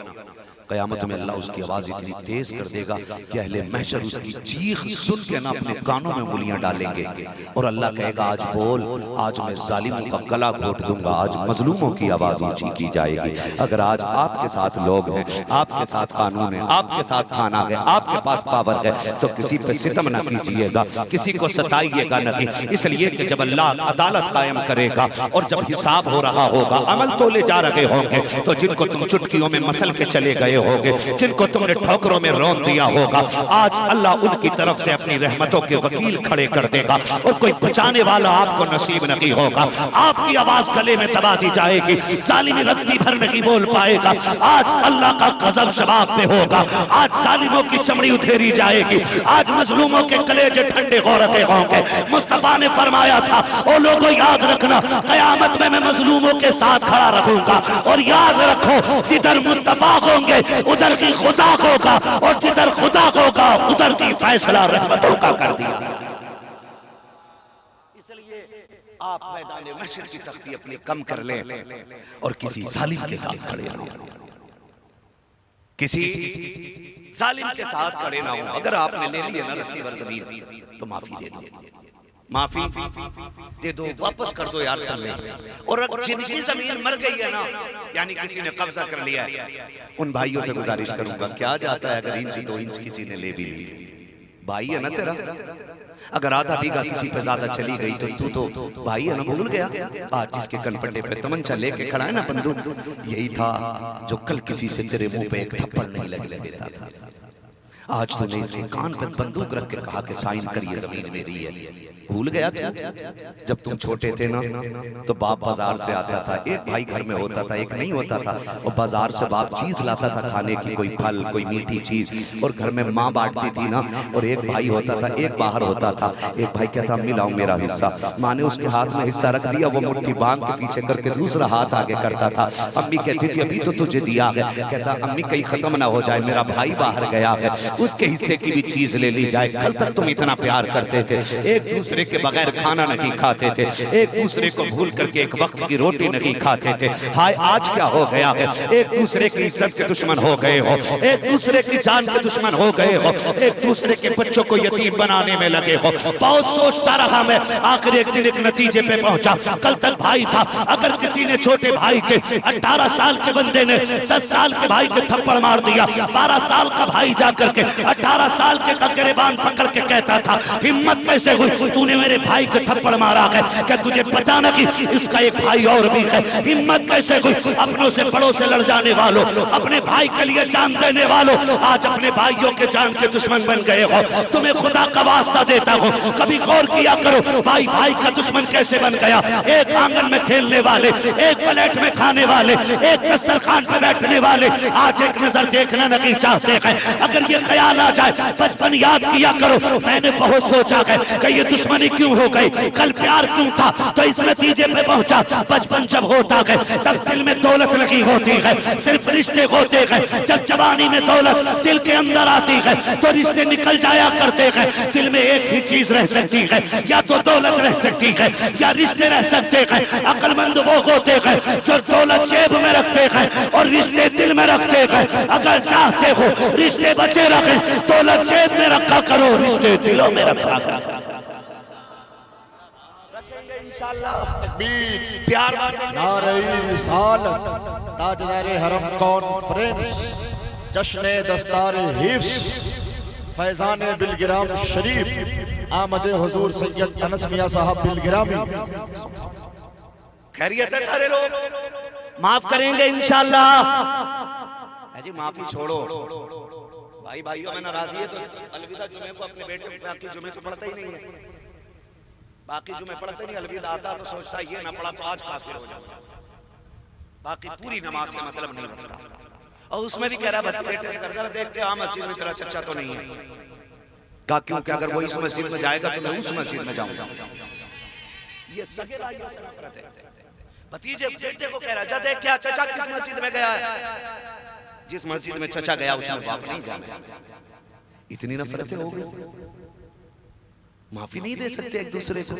क़यामत में अल्लाह उसकी आवाज इतनी तेज कर देगा कि अहले महशर उसकी चीख सुन के ना अपने कानों में उंगलियां डालेंगे, और अल्लाह कहेगा आज बोल, आज मैं जालिमों का गला घोट दूंगा, आज मजलूमों की आवाज ऊंची की जाएगी। अगर आज आपके साथ लोग हैं, आपके साथ कानून है, आपके साथ खाना है, आपके पास पावर है, तो किसी पे सितम न कीजिएगा, किसी को सताइएगा नहीं। इसलिए कि जब अल्लाह अदालत कायम करेगा और जब हिसाब हो रहा होगा, अमल तो ले जा रहे होंगे, तो जिनको तुम चुटकियों में मसल के चले गए होगे, जिनको तुमने ठोकरों में रौंद दिया होगा, आज अल्लाह उनकी तरफ से अपनी रहमतों के वकील खड़े कर देगा, और कोई बचाने वाला आपको नसीब नहीं होगा। आपकी आवाज गले में दबा दी जाएगी, जालिम रत्ती भर नहीं बोल पाएगा। आज अल्लाह का गजब शबाब पे होगा, आज जालिमों की चमड़ी उधेरी जाएगी, आज मजलूमों के कलेजे ठंडे हो रहे होंगे। मुस्तफा ने फरमाया था, ओ लोगों याद रखना, क़यामत में मैं मजलूमों के साथ खड़ा रहूंगा, और याद रखो जिधर मुस्तफा होंगे उधर की खुदा होगा, और जिधर खुदा होगा उधर की फैसला रहमतों का कर दिया। इसलिए आप मैदान महशर की सख्ती अपनी कम कर लें और किसी जालिम के साथ खड़े ना हो, किसी जालिम के साथ खड़े ना हो। अगर आपने ले लिया ना रत्ती भर जमीन तो माफी दे दो, माफी दे दो, वापस कर दो यार, चल ले। और जिनकी जमीन मर गई है ना, यानी किसी ने कब्जा कर लिया है, उन भाइयों से गुजारिश करूंगा, क्या जाता है अगर 1-2 इंच किसी ने ले भी ली, भाई है ना तेरा। अगर आधा बीघा किसी पे ज्यादा चली गई तो तू तो भाई है ना, भूल गया। आज जिसके कनपट्टे पे तमंचा लेके खड़ा है ना बंदूक, यही था जो कल किसी से तेरे मुंह पे एक थप्पड़ नहीं लगने देता था। आज तूने इसके कान पे बंदूक रख के कहा कि साइन करिए, जमीन मेरी है। भूल गया तू? जब तुम छोटे थे ना तो बाप बाजार से आता था, एक भाई घर में होता था, एक नहीं होता था, और बाजार से बाप चीज लाता था खाने की, कोई फल, कोई मीठी चीज, और घर में माँ बांटती थी ना, और एक भाई होता था, एक बाहर होता था। एक भाई कहता अम्मी लाओ मेरा हिस्सा, माँ ने उसके हाथ में हिस्सा रख दिया, वो मुट्ठी बांध के पीछे करके दूसरा हाथ आगे करता था। अम्मी कहती थी अभी तो तुझे दिया है, कहता अम्मी कहीं खत्म ना हो जाए, मेरा भाई बाहर गया है, उसके हिस्से की भी चीज ले ली जाए। कल तक तुम इतना प्यार करते थे, एक दूसरे के बगैर खाना नहीं खाते थे, एक दूसरे को भूल करके एक वक्त की रोटी नहीं खाते थे। हाय आज क्या हो गया है, एक दूसरे की इज्जत के दुश्मन हो गए हो, एक दूसरे की जान के दुश्मन हो गए हो, एक दूसरे के बच्चों को यतीम बनाने में लगे हो। बहुत सोचता रहा मैं, आखिर एक दिन एक नतीजे पे पहुंचा। कल तक भाई था, अगर किसी ने छोटे भाई के 18 साल के बंदे ने 10 साल के भाई के थप्पड़ मार दिया, 12 साल का भाई जाकर के 18 साल के गिरेबान पकड़ के कहता था हिम्मत कैसे हुई तूने मेरे भाई के थप्पड़ मारा है, क्या तुझे पता ना कि इसका एक भाई और भी है? हिम्मत कैसे हुई? अपनों से बड़ों से लड़ जाने वालों, अपने भाई के लिए जान देने वालों, आज अपने भाइयों के जान के दुश्मन बन गए हो। तुम्हें खुदा का वास्ता देता हूँ, कभी गौर किया करो भाई भाई का दुश्मन कैसे बन गया। एक आंगन में खेलने वाले, एक प्लेट में खाने वाले, एक दस्तरखान पे बैठने वाले आज एक नजर देखना नहीं चाहते हैं। अगर ये ख्याल आ जाए, बचपन याद किया करो, मैंने बहुत सोचा है कि ये दुश्मनी क्यों हो गई, कल प्यार क्यों था, तो इस नतीजे पे पहुंचा। बचपन जब होता है तब दिल में दौलत नहीं होती है, सिर्फ रिश्ते होते हैं। जब जवानी में दौलत दिल के अंदर आती है तो रिश्ते निकल जाया करते हैं। दिल में एक ही चीज रह सकती है, या तो दौलत रह सकती है या रिश्ते रह सकते हैं। अक्लमंद वो होते हैं जो दौलत जेब में रखते हैं और रिश्ते दिल में रखते हैं। अगर चाहते हो रिश्ते बचे रखें, दौलत जेब में रखा करो, रिश्ते दिलों में रखा करो। प्यार नारे रिसालत, ताजदारे हरम कॉन्फ्रेंस, जश्न दस्तारे हिफ्स, फैजान बिलगिराम शरीफ, आमद हुजूर सैयद अनस मियां साहब बिलगिरामी। खैरियत है सारे लोग? माफ करेंगे इंशाल्लाह। जी माफी छोड़ो भाई, भाइयों में नाराजगी है तो अलविदा जुमे को अपने बेटे को, बाकी जुमे तो पढ़ता ही नहीं है, बाकी जुमे पढ़ते नहीं, अलविदा आता तो सोचता ये ना पढ़ा तो आज काफिर हो जाऊंगा, बाकी पूरी नमाज से मतलब नहीं रखता। और उसमें भी कह रहा है बेटे से कर देखते हाँ मस्जिद में तेरा चचा तो नहीं है का, क्योंकि अगर वो इस मस्जिद में जाएगा तो मैं उस मस्जिद में जाऊंगा। ये सगे भाई से नफरत है। भतीजे बेटे को कह रहा जा देख क्या चचा किस मस्जिद में गया है, जिस मस्जिद में चचा गया उसमें बाप नहीं जाना। इतनी नफरतें हो गई, माफी नहीं दे सकते एक दूसरे को।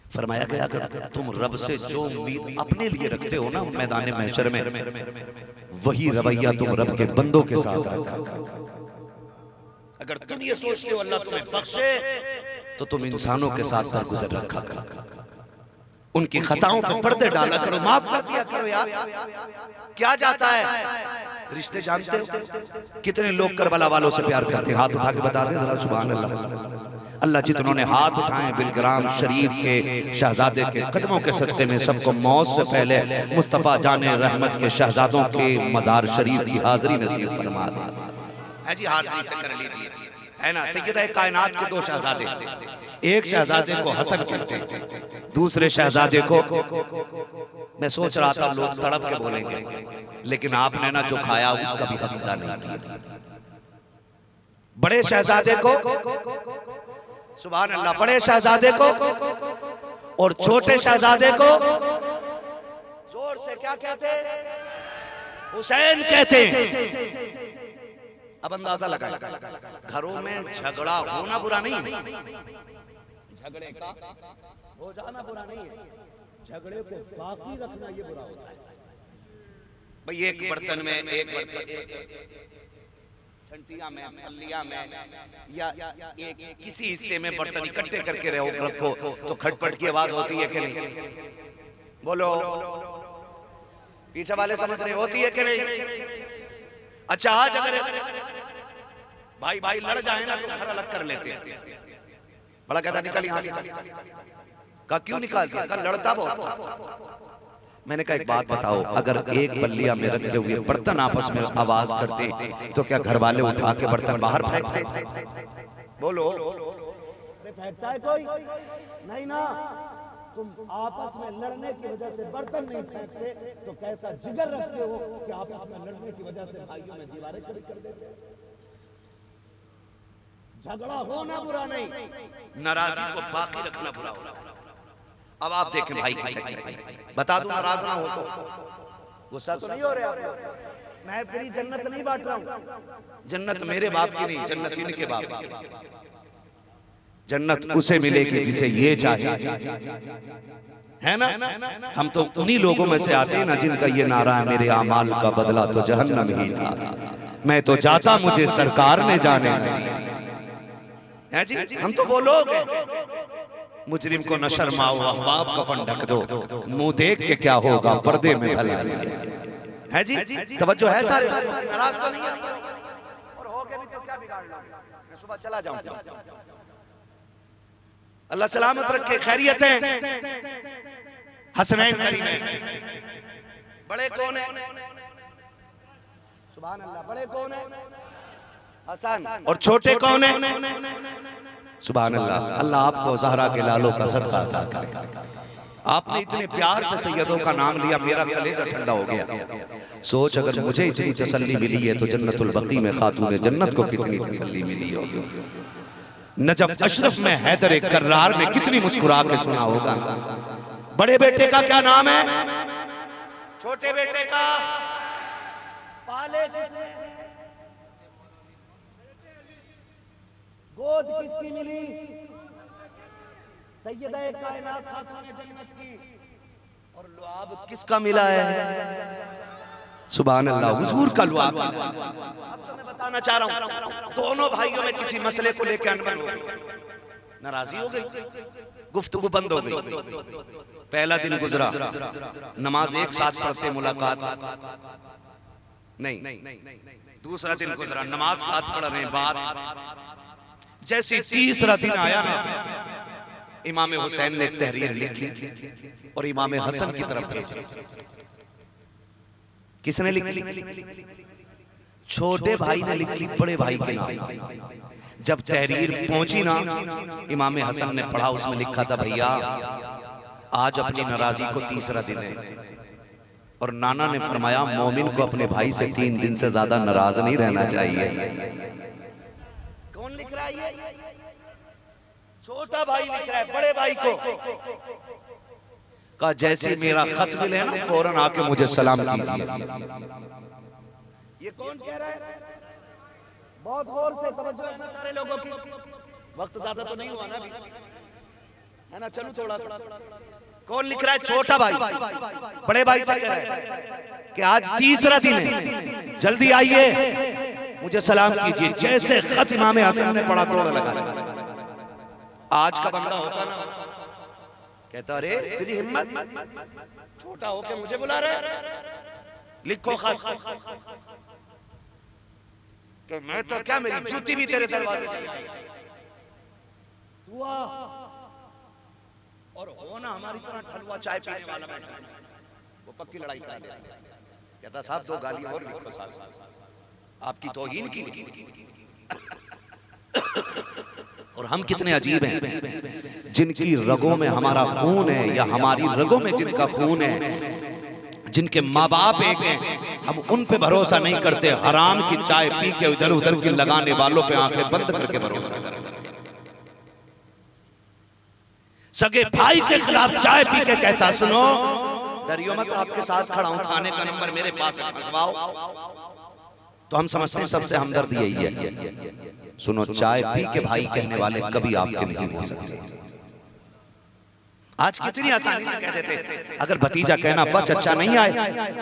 फरमाया गया अगर तुम रब से जो उम्मीद अपने लिए रखते हो ना मैदान महशर में, वही रवैया तुम रब के बंदों के साथ अगर तुम ये सोचते हो अल्लाह तुम्हें बख्शे, तो तुम इंसानों के साथ दरगुजर रखा करो, उनकी खताओं पर पर्दे डाला करो, माफ कर दिया करो यार। क्या जाता है रिश्ते जानते हो कितने लोग करबला वालों से प्यार करते हैं? हाथ उठा के बता दें जरा सुभान अल्लाह। अल्लाह जितनों ने हाथ उठाए बिलग्राम शरीफ के शहजादे के कदमों के सदक़े में सबको मौत से पहले मुस्तफ़ा जाने रहमत के शहजादों के मज़ार शरीफ की हाज़िरी नसीब फरमा है जी। हाथ नीचे कर लीजिए, है ना। सैयदा कायनात के दो शहजादे, एक शहजादे को हसन कहते हैं, दूसरे शहजादे को, मैं सोच रहा था लोग तड़प के बोलेंगे, लेकिन आपने ना जो खाया उसका भी हकीका नहीं किया। बड़े शहजादे को सुभान अल्लाह, बड़े शहजादे को और छोटे शहजादे को जोर से क्या कहते हैं? हुसैन कहते हैं। अब अंदाजा लगाए, घरों में झगड़ा होना बुरा नहीं है, झगड़े का हो जाना बुरा नहीं है, झगड़े को बाकी रखना ये बुरा होता है। भाई एक बर्तन में, एक छंटिया में, पल्लिया में, या एक किसी हिस्से में बर्तन इकट्ठे करके रखो तो खटपट की आवाज होती है कि नहीं? बोलो, पीछे वाले समझ रहे होती है कि नहीं? अच्छा आज अगर भाई भाई लड़ जाए ना तो घर अलग कर लेते हैं। बड़ा कहता निकल यहाँ से, का क्यों निकाल दिया? का लड़ता बहुत, मैंने कहा एक बात बताओ, अगर एक बल्लिया में रखे हुए बर्तन आपस में आवाज करते तो क्या घर वाले उठा के बर्तन बाहर फेंकते? बोलो। फेंकता है कोई? नहीं ना। तुम आपस में लड़ने की वजह से बर्तन नहीं फेंकते तो कैसा जिगर रखते हो कि आपस में लड़ने की वजह से भाइयों में दीवारें खड़ी कर देते? झगड़ा होना बुरा नहीं, नाराजगी को बाकी रखना बुरा होगा। अब आप देखें भाई की सच्चाई, बता दूं नाराज ना हो तो गुस्सा तो नहीं हो रहे आप? मैं फ्री जन्नत नहीं बांट रहा हूं। जन्नत मेरे बाप की नहीं, जन्नत इनके बाप की। जन्नत उसे मिलेगी जिसे ये चाहे, है ना? हम तो उन्हीं लोगों में से आते हैं ना जिनका ये नारा है, मेरे आमाल का बदला तो जहन्नम ही था, मैं तो जाता मुझे सरकार ने जाने है जी। हम तो वो लोग मुजरिम को न शर्माओ, अहबाब कफन ढक दो, मुंह देख के क्या होगा पर्दे में भला है जी। तवज्जो है सारे? नाराज तो नहीं है और हो गया भी तो क्या बिगाड़ लो, मैं सुबह चला जाऊंगा। अल्लाह सलामत रखे, खैरियत है। हसनैन करीमैन बड़े कौन है? सुभान अल्लाह। बड़े कौन है? हसन। और छोटे कौन है? सुभान अल्लाह। अल्लाह आपको ज़हरा के लालों का सदका अता करे। आपने इतने प्यार से सैयदों का नाम लिया, मेरा कलेजा ठंडा हो गया। सोच अगर मुझे इतनी तसल्ली मिली है तो जन्नतुल बकी में खातून जन्नत को कितनी तसल्ली मिली होगी। नजफ अशरफ में हैदर कर्रार ने कितनी मुस्कुरा के सुना होगा। बड़े बेटे का क्या नाम है? छोटे बेटे का पाले गोद किसकी मिली? सैयदा कायनात खातून जन्नत की। और लुआब किसका मिला है? सुभान अल्लाह, हुजूर का लुआब। अब तो मैं बताना चाह रहा हूं, दोनों भाइयों में किसी मसले को लेकर अनबन हो गई, नाराजी हो गई, गुफ्तगू बंद हो गई। पहला दिन गुजरा, नमाज एक साथ पढ़ते, मुलाकात नहीं। दूसरा दिन गुजरा, नमाज साथ पढ़ रहे, बात। जैसे तीसरा दिन आया ना, इमाम हुसैन ने एक तहरीर लिखी और इमाम हसन की तरफ भेजी। किसने लिखी? छोटे भाई ने लिखी बड़े भाई के नाम। जब तहरीर पहुंची ना, इमाम हसन ने पढ़ा, उसमें लिखा था, भैया आज अपनी नाराजगी को तीसरा दिन है। और नाना ने फरमाया, मोमिन को अपने भाई से 3 दिन से ज्यादा नाराज नहीं रहना चाहिए। कौन लिख रहा है ये? छोटा भाई लिख रहा है बड़े भाई को। कहा जैसे मेरा खत मिले ना, फौरन आके मुझे सलाम कीजिए। ये कौन कह रहा है? बहुत गौर से तवज्जो है ना सारे लोगों की। वक्त ज्यादा तो नहीं हुआ ना अभी, है ना? चलो थोड़ा सा। कौन लिख रहा है? छोटा भाई बड़े भाई से कह रहा है कि आज तीसरा दिन है, जल्दी आइए, मुझे सलाम कीजिए। जैसे खत इमाम हसन ने पढ़ा, तोड़ लगा। आज का बंदा होता ना, कहता अरे तेरी हिम्मत, छोटा होके मुझे बुला रहा है, लिखो खत। कि मैं तो क्या, मेरी जूती भी तेरे दरवाजे हुआ। और होना हमारी तरह ठलुआ चाय पीने वाला बैठा है, वो पक्की लड़ाई करा दे। कहता साहब 2 गालियां और लिखो साहब, आपकी तौहीन की। और हम कितने अजीब हैं, जिनकी रगों में हमारा खून है, या हमारी रगों में जिनका खून है, जिनके माँ बाप एक हैं, हम उन पे भरोसा नहीं करते। हराम की चाय पी के इधर उधर की लगाने वालों पे आंखें बंद करके भरोसा करते। सगे भाई के खिलाफ चाय पी के कहता, सुनो डरियो मत, आपके साथ खड़ा हूं, थाने का नंबर मेरे पास है, फंसवाओ। तो हम समझते हैं सबसे हमदर्द यही है। सुनो, चाय पी के भाई कहने वाले कभी आपके नहीं हो सकते। आज कितनी आसानी से कह देते, अगर भतीजा कहना बा चचा नहीं आए,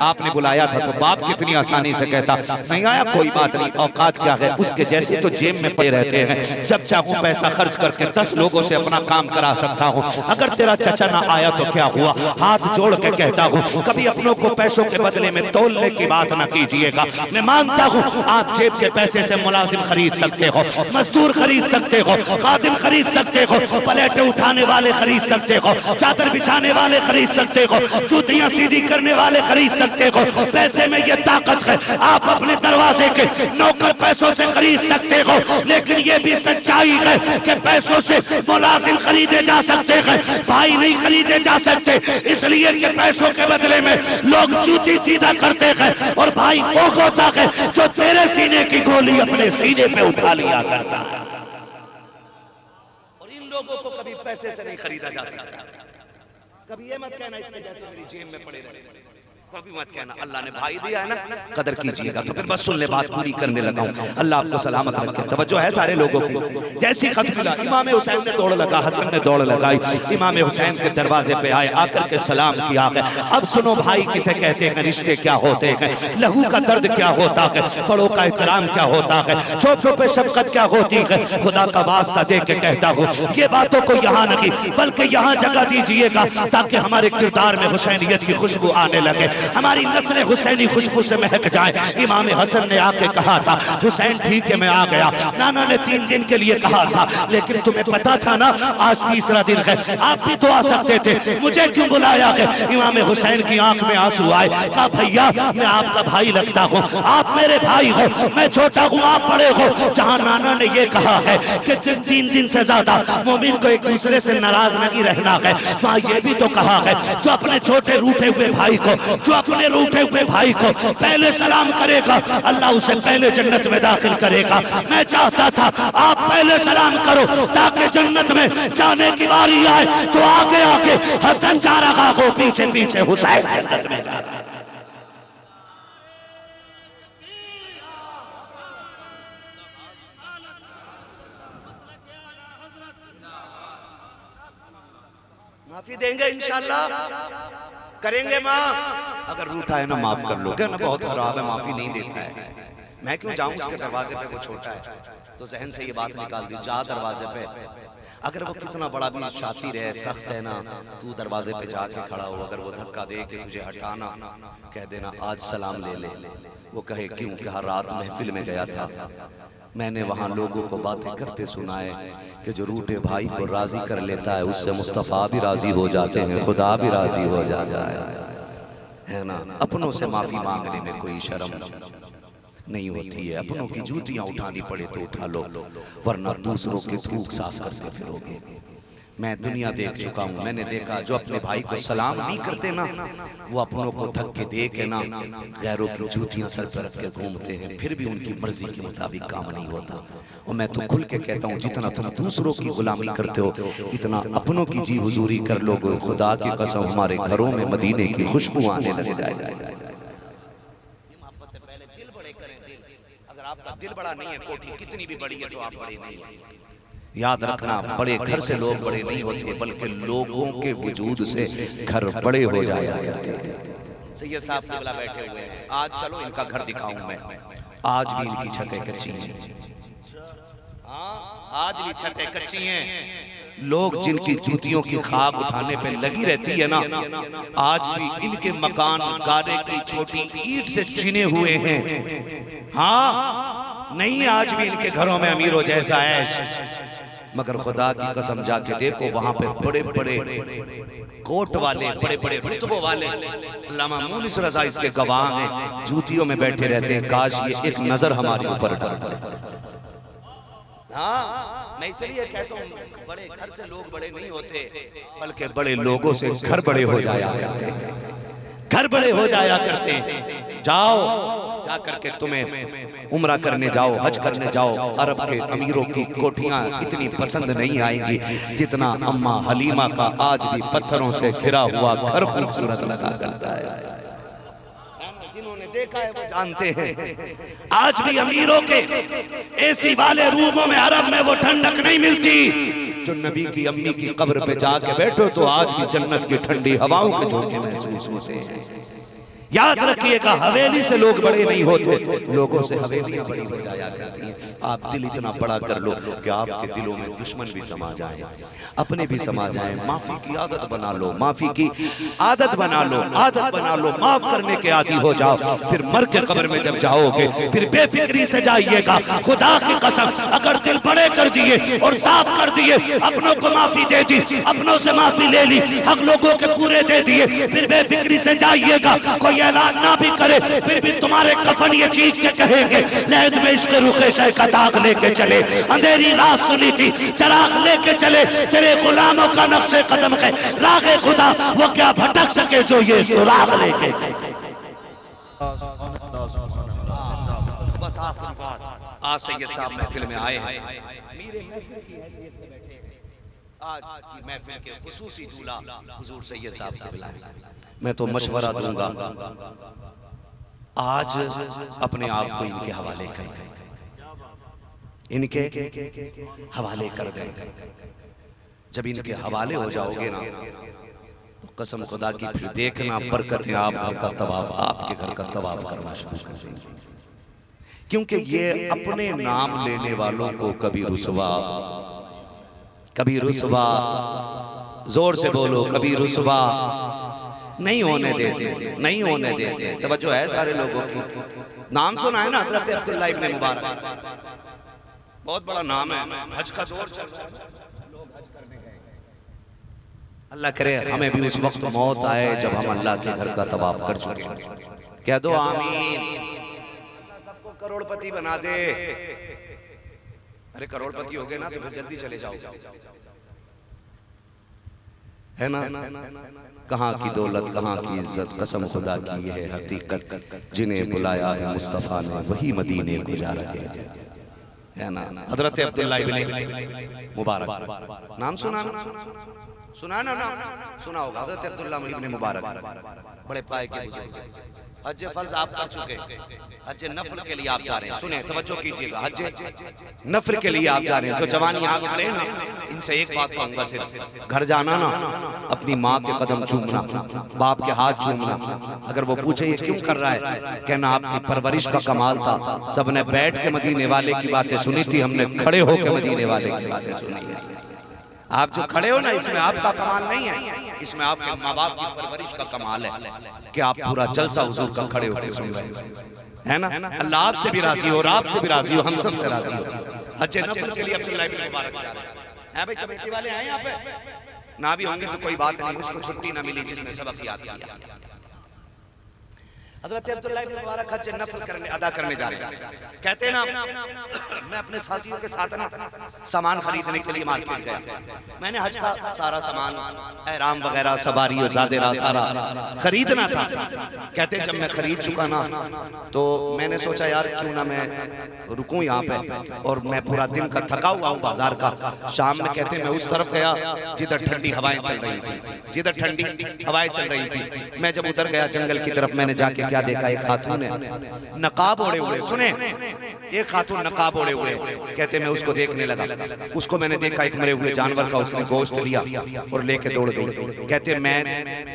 आपने बुलाया था, तो बाप कितनी आसानी से कहता नहीं आया, कोई बात नहीं, औकात क्या है उसके जैसे तो जेब में पड़े रहते हैं, जब चाहूं पैसा खर्च करके 10 लोगों से अपना काम करा सकता हूं। अगर तेरा चचा ना आया तो क्या हुआ, हाथ जोड़ के कहता हूं, कभी अपनों को पैसों के बदले में तोलने की बात ना कीजिएगा। मैं मानता हूं आप जेब के पैसे से मुलाजिम खरीद सकते हो, मजदूर खरीद सकते हो, खादिम खरीद सकते हो, प्लेटें उठाने वाले खरीद सकते हो, चादर बिछाने वाले खरीद सकते हो, जूतियां सीधी करने वाले खरीद सकते हो। पैसे में ये ताकत है, आप अपने दरवाजे के नौकर पैसों से खरीद सकते हो, लेकिन ये भी सच्चाई है कि पैसों से मुलाजिम खरीदे जा सकते हैं, भाई नहीं खरीदे जा सकते। इसलिए कि पैसों के बदले में लोग जूती सीधा करते हैं, और भाई वो होता है जो तेरे सीने की गोली अपने सीने पे उठा लिया करता है। और इन लोगों को कभी पैसे से नहीं खरीदा जा सकता। कभी ये मत कहना इसके जैसे मेरी जेब में पड़े रहे, कभी मत कहना। अल्लाह ने भाई दिया है ना, कदर कीजिएगा। तो फिर बस सुन ले, बात पूरी करने लगा हूं। अल्लाह आपको सलामत रखे। तवज्जो है सारे लोगों की। जैसी खत मिला, इमाम हुसैन ने दौड़ लगा, हसन ने दौड़ लगाई, इमाम हुसैन के दरवाजे पे आए, आकर के सलाम किया है। अब सुनो भाई किसे कहते हैं, रिश्ते क्या होते हैं, लहू का दर्द क्या होता है, बड़ों का एहतराम क्या होता है, छोटों पे शफकत क्या होती है। खुदा का वास्ता दे के कहता हूँ, ये बातों को यहाँ नहीं बल्कि यहाँ जगह दीजिएगा, ताकि हमारे किरदार में हुसैनियत की खुशबू आने लगे, हमारी नस्ल हुसैनी खुशबू से महक जाए। इमाम हसन ने आके कहा था, हुसैन ठीक है मैं आ गया, नाना ने 3 दिन के लिए कहा था, लेकिन तुम्हें पता था ना आज तीसरा दिन है, आप भी तो आ सकते थे, मुझे क्यों बुलाया है। इमाम हुसैन की आंख में आंसू आए, कहा भैया मैं आपका भाई लगता हूँ, आप मेरे भाई हो, मैं छोटा हूँ आप बड़े हो। जहाँ नाना ने ये कहा है कि 3 दिन से ज्यादा मोमिन को एक दूसरे से नाराज नहीं रहना है, वहाँ ये भी तो कहा है जो अपने छोटे रूठे हुए भाई को, जो अपने रूठे हुए भाई को पहले सलाम करेगा, अल्लाह उसे पहले जन्नत में दाखिल करेगा। मैं चाहता था आप पहले सलाम करो, ताकि जन्नत में जाने की बारी आए तो आगे आगे हसन जा रहा हो, पीछे पीछे हुसैन जन्नत में जा रहा है। माफी देंगे इंशाल्लाह, करेंगे माँ। अगर रूठा है ना माफ कर लो, क्या ना बहुत खराब है, माफी नहीं देता है, मैं क्यों जाऊं उसके दरवाजे पे, वो छोटा है। तो जहन से ये बात निकाल दी, जा दरवाजे पे, अगर वो कितना बड़ा भी शातिर है, सख्त है ना, तू दरवाजे पे जाके खड़ा हो, अगर वो धक्का दे के तुझे हटाना, कह देना आज सलाम ले ले। वो कहे क्यों, कि हर रात महफिल में गया था, मैंने वहां लोगों को बातें करते सुनाए कि जो रूठे भाई को राजी कर लेता है उससे मुस्तफा भी राजी हो जाते हैं, खुदा भी राजी हो जाता है ना। अपनों से माफी मांगने में कोई शर्म नहीं होती है, अपनों की जूतियां उठानी पड़े तो उठा लो, वरना दूसरों के थूक सास करते फिरोगे। मैं दुनिया देख चुका हूँ, मैंने देखा जो अपने भाई को सलाम नहीं करते ना, वो अपनों को धक्के दे के ना गैरों की जूतियां सर पर रख के घूमते हैं, फिर भी उनकी मर्जी के मुताबिक काम नहीं होता। और मैं तो खुल के कहता हूँ, जितना तुम दूसरों की गुलामी करते हो, इतना अपनों की जी हुजूरी कर लोगे, खुदा की कसम हमारे घरों में मदीने की खुशबू आने लग जाएगा। अगर आपका दिल बड़ा नहीं है, कोठी कितनी भी बड़ी है तो आप बड़े नहीं है। याद रखना, बड़े घर से लोग बड़े नहीं होते, बल्कि लोगों के वजूद से घर बड़े हो जाया करते हैं। सैयद साहब किबला बैठे हुए हैं, आज चलो इनका घर दिखाऊं मैं। आज भी इनकी छतें कच्ची हैं, आज भी छतें कच्ची हैं। लोग जिनकी जूतियों की खाक उठाने पे लगी रहती है ना, आज भी इनके मकान गारे की छोटी ईंट से चिने हुए हैं। हाँ नहीं, आज भी इनके घरों में अमीरों जैसा है, मगर खुदा की कसम जाके देखो वहां पे बड़े बड़े कोट वाले, बड़े बड़े रुतबों वाले, अल्लामा मुनिस रजा इसके गवाह हैं, जूतियों में बैठे रहते हैं। काश ये एक नजर हमारे ऊपर पड़े। हाँ मैं इसलिए कहता हूँ, बड़े घर से लोग बड़े नहीं होते, बल्कि बड़े लोगों से घर बड़े हो जाया करते हैं, घर बड़े हो जाया करते हैं। जाओ जा करके तुम्हें उम्रा करने जाओ, हज करने जाओ, अरब के अमीरों की कोठियां इतनी पसंद नहीं आएंगी जितना अम्मा हलीमा का आज भी पत्थरों से घिरा हुआ घर खूबसूरत लगा करता है। जिन्होंने देखा है वो जानते हैं, आज भी अमीरों के एसी वाले रूमों में अरब में वो ठंडक नहीं मिलती जो नबी की अम्मी की कब्र पे जाके बैठो तो आज भी जन्नत की ठंडी हवाओं के झोंके महसूस होते हैं। याद रखिएगा, हवेली से लोग बड़े नहीं होते, लोगों से हवेलियां बड़ी हो जाया करती हैं। आप दिल इतना बड़ा कर लो कि आपके दिलों में दुश्मन भी समा जाए, अपने भी समा जाए। माफी की आदत बना लो, माफी की आदत बना लो, आदत बना लो, माफ करने के आदी हो जाओ। फिर मर के कब्र में जब जाओगे फिर बेफिक्री से जाइएगा। खुदा की कसम, अगर दिल बड़े कर दिए और साफ कर दिए, अपनों को माफी दे दी, अपनों से माफी ले ली, हक लोगों के पूरे दे दिए, फिर बेफिक्री से जाइएगा। कोई ऐलान ना भी करे फिर भी तुम्हारे कफन ये चीज के कहेंगे, लहद में इसके रुखे शय का दाग लेके चले, अंधेरी रात सुनी थी चराग लेके चले, तेरे गुलामों का नक्शे कदम है रागे खुदा, वो क्या भटक सके जो ये सुराग लेके। बस आखिरी बात, आज सैयद साहब महफिल में आए हैं, आज की महफिल के खुसूसी दूल्हा हुजूर सैयद साहब से बुलाए। मैं तो मशवरा दूंगा, आज अपने आप को इनके हवाले कर दें, इनके हवाले कर दें। जब इनके हवाले हो जाओगे ना तो कसम खुदा की फिर देखना बरकतें आप घर का तवाफ, आपके घर का तवाफ करना शुरू कर देंगे। क्योंकि ये अपने नाम लेने वालों को कभी रुसवा, कभी रुसवा, जोर से बोलो, कभी रुसवा नहीं होने देते, नहीं होने देते। तवज्जो है सारे लोगों की। नाम सुना है ना हजरत अब्दुल्लाह इब्न मुबारक, बहुत बड़ा नाम है। हज का दौर चल रहा है, लोग हज करने गए। अल्लाह करे हमें भी उस वक्त मौत आए जब हम अल्लाह के घर का तवाफ कर चुके। कह दो आमीन। सबको करोड़पति बना दे। अरे करोड़पति हो गए ना तो फिर जल्दी चले जाओ, है ना। कहाँ की दौलत, कहाँ की इज्जत, कसम खुदा की है हकीकत। जिन्हें बुलाया है मुस्तफा ने वही मदीने को जा रहे हैं, है ना। हजरत अब्दुल्लाह इब्न मुबारक नाम सुना ना, सुना ना, सुना होगा। हजरत अब्दुल्लाह इब्न मुबारक बड़े पाए के बुजुर्ग। हज फर्ज आप कर चुके, हज नफल के लिए आप जा रहे हैं। सुने तवज्जो कीजिएगा, हज नफल के लिए आप जा रहे हैं। जो जवान यहाँ खड़े ना, इनसे एक बात कहूंगा, सिर्फ घर जाना ना, अपनी माँ के कदम चूमना, बाप के हाथ चूमना। अगर वो पूछे ये क्यों कर रहा है, कहना आपकी परवरिश का कमाल था। सबने बैठ के मदीने वाले की बातें सुनी थी, हमने खड़े होकर मदीने वाले की बातें सुनी है। आप जो खड़े हो ना, इसमें आपका कमाल नहीं है, इसमें आपके माँ बाप की परवरिश का कमाल है कि आप पूरा जलसा हुजूर का खड़े होकर सुन रहे हैं, है ना। अल्लाह आपसे भी राजी हो और आपसे भी राजी हो, हम सब से राजी हो। हज नफल के लिए अब्दुल्लाह इब्न मुबारक जा रहे हैं। भाई कमेटी वाले हैं यहाँ पे, ना भी होंगे तो कोई बात नहीं, उसको छुट्टी ना मिली जिसने सबक याद किया। हजरत अब्दुल्लाह इब्न मुबारक हज नफल अदा करने जा रहे हैं। कहते हैं ना, मैं अपने साथियों के साथ ना सामान खरीदने के लिए मार्केट गया। मैंने हज का सारा सामान, एहराम वगैरह, सवारी और ज़ादेरा सारा खरीदना था। कहते जब मैं खरीद चुका ना तो मैंने सोचा यार क्यों ना मैं रुकूं यहाँ पे, और मैं पूरा दिन का थका हुआ हूँ बाजार का। शाम में कहते मैं उस तरफ गया जिधर ठंडी हवाएं चल रही थी, जिधर ठंडी हवाएं चल रही थी। मैं जब उधर गया जंगल की तरफ, मैंने जाके क्या देखा, एक खातून है नकाब ओढ़े हुए। सुने, एक खातून नकाब ओढ़े हुए। कहते मैं उसको देखने लगा, उसको मैंने देखा एक मरे हुए जानवर का उसने गोश्त लिया और लेके दौड़ गई। कहते मैं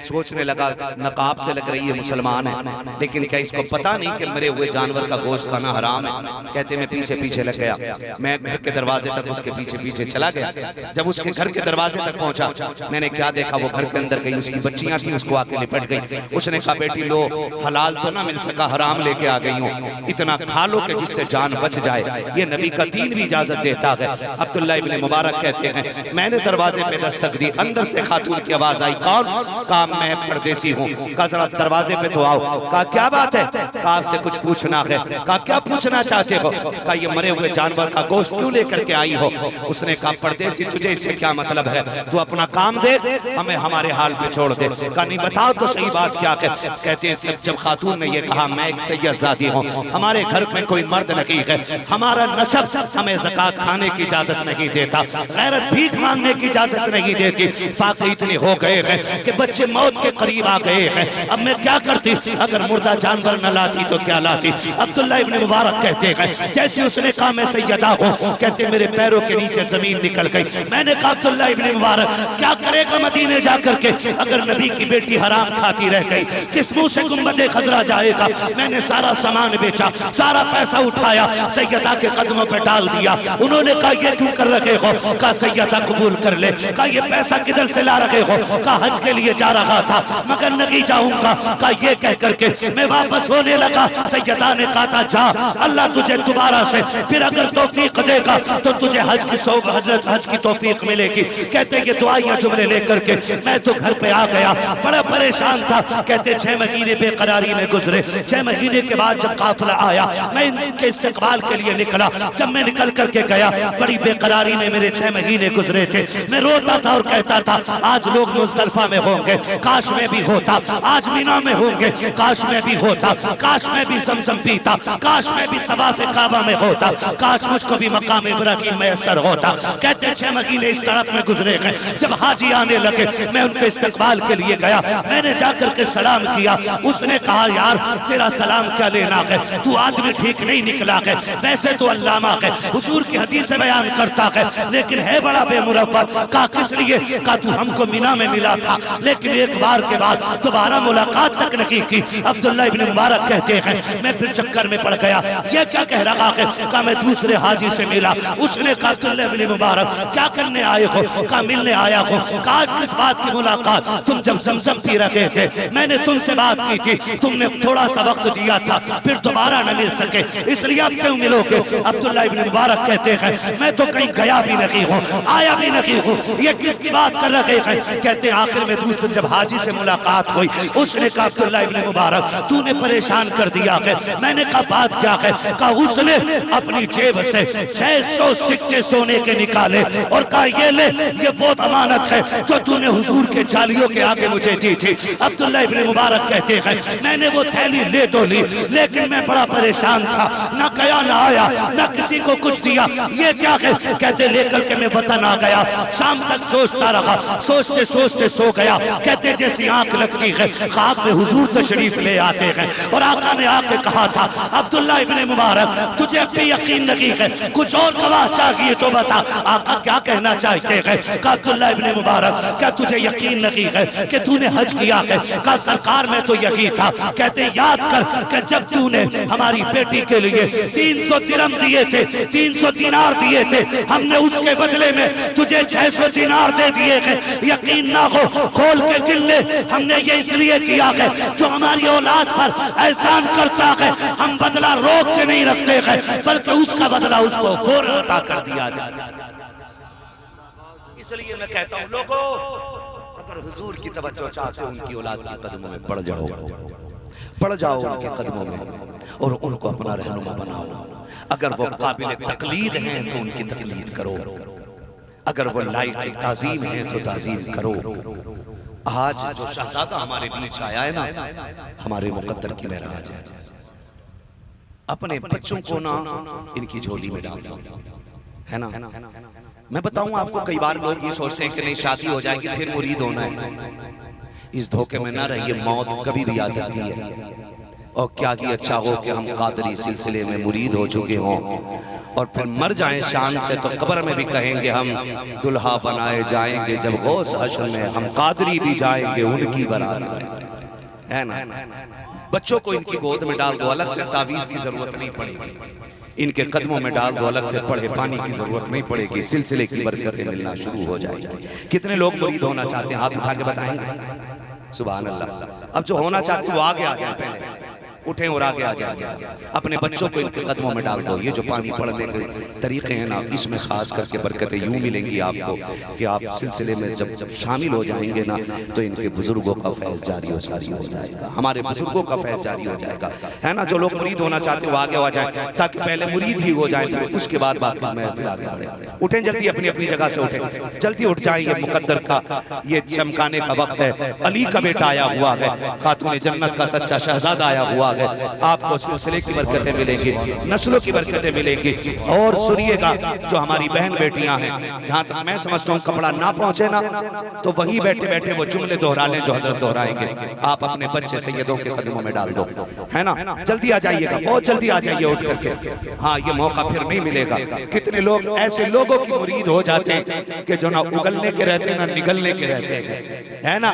सोचने लगा नकाब से लग रही है, मुसलमान है, लेकिन क्या इसको पता नहीं कि मरे हुए जानवर का गोश्त खाना हराम है। कहते मैं पीछे पीछे लग गया, मैं घर के दरवाजे तक उसके पीछे पीछे चला गया। जब उसके घर के दरवाजे तक पहुंचा, मैंने क्या देखा, वो घर के अंदर गई, उसकी बच्चियां थी, उसको आके लिपट गई। उसने कहा बेटी लो, हलाल तो ना मिल सका, हराम लेके आ गई हूँ, इतना खा लो कि जिससे जान बच जाए। ये नबी का दीन भी इजाजत देता है। अब्दुल्लाह इब्न मुबारक कहते हैं मैंने दरवाजे पे दस्तक दी, अंदर से खातून की आवाज आई, कौन? कहा मैं परदेसी हूँ। कहा जरा दरवाजे पे तो आओ। कहा क्या बात है? कहा आपसे कुछ पूछना है। कहा क्या पूछना चाहते हो? कहा ये मरे हुए जानवर का गोश्त क्यों लेकर के आई हो? उसने कहा परदेसी तुझे इससे क्या मतलब है, तू अपना काम दे, हमें हमारे हाल पे छोड़ दे। कहा नहीं बताओ तो सही बात क्या है। कहते हैं जब खातून ने ये कहा मैं एक सैयदजादी हूँ, हमारे घर में कोई मर्द नहीं है, हमारा नसब हमें ज़कात खाने की इजाजत नहीं देता, गैरत भीख मांगने की इजाजत नहीं देती, फाके इतने हो गए हैं कि बच्चे मौत के करीब आ गए हैं। अब मैं क्या करती, अगर मुर्दा जानवर न लाती तो क्या लाती। अब्दुल्लाह इब्न मुबारक कहते हैं जैसे उसने कहा मैं सैयदा हूँ, कहते मेरे पैरों के नीचे जमीन निकल गई। मैंने कहा अब्दुल्लाह इब्न मुबारक क्या करेगा मदीने जाकर के, अगर नबी की बेटी हराम खाती रह गई, किस मुंह से गुंबदे खतरा जाएगा। मैंने सारा सामान बेचा, सारा पैसा उठाया, सैयदा के कदमों पे डाल दिया। उन्होंने कहा ये क्यों कर रखे हो? कहा सैयदा कबूल कर ले। कहा ये पैसा किधर से ला रखे हो? कहा हज के लिए जा रहा था मगर नहीं जाऊंगा। कहा ये कह करके मैं वापस होने लगा। सैयदा ने कहा था जा, अल्लाह तुझे दोबारा से फिर अगर तौफीक देगा तो तुझे हज की तौफीक मिलेगी। कहते ये दुआइयां जुमले लेकर के मैं तो घर पे आ गया, बड़ा परेशान था। कहते 6 महीने बेकरारी में गुजरे। 6 महीने के बाद जब काफिला आया मैं इनके इस्तकबाल के लिए निकला। जब मैं निकल करके गया बड़ी बेकरारी में मेरे 6 महीने गुजरे थे। मैं रोता था और कहता था आज लोग मुज़दलिफा में होंगे, काश मैं भी होता। आज मीना में होंगे, काश मैं भी होता। काश मैं भी ज़मज़म पीता। काश मैं भी तवाफ़ काबा में होता। काश मुझको भी मकाम इब्राहीम मैसर होता। कहते 6 महीने इस तरफ में गुजरे गए। जब हाजी आने लगे मैं उनके इस्तकबाल के लिए गया। मैंने जाकर के सलाम किया। उसने कहा यार तेरा सलाम क्या लेना है, तू आदमी ठीक नहीं निकला है। वैसे तो अल्लामा है, हुजूर की हदीसें बयान करता है, लेकिन है बड़ा बेमुरव्वत। कहा किस लिए? कहा तू हमको मिना में मिला था लेकिन एक बार के बाद दोबारा मुलाकात तक नहीं की। अब्दुल्ला इब्न मुबारक कहते हैं मैं फिर चक्कर में पड़ गया। ये क्या कह रहा है? कहा मैं दूसरे हाजी से मिला। उसने कहा अब्दुल्ला इब्न मुबारक क्या करने आए हो? कहा मिलने आया हो। कहा किस बात की मुलाकात? तुम जब ज़मज़म पी रहे थे मैंने तुमसे बात की थी, तुमने थोड़ा सा वक्त दिया था, फिर दोबारा न मिल सके, इसलिए आप क्यों मिलोगे? अब्दुल्ला इब्न मुबारक कहते हैं मैं तो कहीं गया भी नहीं हूँ, आया भी नहीं हूँ, ये किसकी बात कर रहे हैं? कहते हैं आखिर में दूसरे जब हाजी से मुलाकात हुई उसने कहा अब्दुल्ला इब्न मुबारक तूने परेशान कर दिया है। मैंने कहा बात क्या है? कहा उसने अपनी जेब से 600 सिक्के सोने के निकाले और कहा ये ले, ये बहुत अमानत है जो तूने हुजूर के जालियों के आगे मुझे दी थी। अब्दुल्ला इब्न मुबारक कहते हैं मैंने वो थैली ले तो ली लेकिन मैं बड़ा परेशान था, ना गया ना आया, ना किसी को कुछ दिया। ये क्या है? कहते लेकर के मैं वतन आ गया, शाम तक सोचता रहा, सोचते सोचते सो गया। कहते जैसी आंख लगती है ख्वाब में हुजूर तशरीफ ले आते हैं और आका ने आके कहा था अब्दुल्ला इब्न मुबारक तुझे अब भी यकीन नहीं है, कुछ और गवाह चाहिए तो बता। आका क्या कहना चाहते हैं? कहा अब्दुल्ला इब्न मुबारक क्या तुझे यकीन नहीं है कि तूने हज किया है? कहा सरकार में तो यही था। कहते याद कर कि जब तूने हमारी बेटी के लिए 300 दिरहम दिए थे, 300 दिनार दिए थे, हमने उसके बदले में तुझे 600 दिनार दे दिए हैं। यकीन ना हो खोल के गिन ले, हमने ये इसलिए किया है जो हमारी औलाद पर एहसान करता है हम बदला रोक के नहीं रखते हैं बल्कि उसका बदला उसको फौरन अता कर दिया जाए। इसलिए मैं कहता हूं लोगों अगर हुजूर की तवज्जो चाहते हो उनकी औलाद के कदमों में पड़ जाओ उनके कदमों में और उनको अपना रहनुमा बनाओ। अगर वो काबिल तकलीद हैं तो उनकी तकलीद करो, अगर वो लायक ताज़ीम हैं तो ताज़ीम करो। आज जो शहजादा हमारे बीच आया है ना हमारे मुकद्दर की महराज है, अपने बच्चों को ना इनकी झोली में डाल दो, है ना। मैं बताऊं आपको कई बार लोग ये सोचते हैं कि नहीं शादी हो जाएगी फिर मुरीद होना है। इस धोखे में ना रहिए, मौत कभी भी आ सकती है। और क्या ही अच्छा हो कि हम कादरी सिलसिले में मुरीद हो चुके हों और फिर मर जाएं शान से तो कब्र में भी कहेंगे हम दुल्हा बनाए जाएंगे, जब गौस हश्र में हम कादरी भी जाएंगे उनकी बारात में, है ना। बच्चों को इनकी गोद में डाल दो, अलग से तावीज़ की जरूरत नहीं पड़ेगी। इनके कदमों में डाल दो, अलग से पढ़े पानी की जरूरत नहीं पड़ेगी। सिलसिले की बरकतें मिलना शुरू हो जाएगी। कितने लोग मुरीद होना चाहते हैं? हाथ उठा के बताएंगे। सुभान अल्लाह। अब जो होना चाहते हैं वो आगे आ जाए, पहले उठें और आगे आ जाए। अपने बच्चों को इनके कदमों में डाल दो। ये जो पानी पढ़ने के तरीके हैं ना, इसमें खास करके बरकतें यूं मिलेंगी आपको कि आप सिलसिले में जब शामिल हो जाएंगे ना तो इनके बुजुर्गों का फैज़ जारी हो जाएगा, हमारे बुजुर्गों का फैज़ जारी हो जाएगा, है ना। जो लोग मुरीद होना चाहते हैं वो आगे आ जाए ताकि पहले मुरीद ही हो जाए, फिर उसके बाद बाकी महफिल आगे बढ़े। उठें जल्दी, अपनी अपनी जगह से उठें, जल्दी उठ जाए। ये मुकद्दर का ये चमकाने का वक्त है। अली का बेटा आया हुआ है, खातून जन्नत का सच्चा शहजादा आया हुआ हुआ है। आपको सिलसिले की बरकतें मिलेंगी, नस्लों की बरकतें मिलेंगी। और सुनिएगा, जो हमारी बहन बेटियां हैं, जहां तक मैं समझता हूँ कपड़ा ना पहुंचे ना तो वहीं बैठे बैठे वो जुमले दोहरा लें जो हजरत दोहराएंगे। आप अपने बच्चे सैयदों के कदमों में डाल दो, है ना। जल्दी आ जाइएगा, बहुत जल्दी आ जाइए उठ करके। हाँ, ये मौका फिर नहीं मिलेगा। कितने लोग ऐसे लोगों की मुरीद हो जाते हैं कि जो ना उगलने के रहते ना निगलने के रहते हैं, है ना।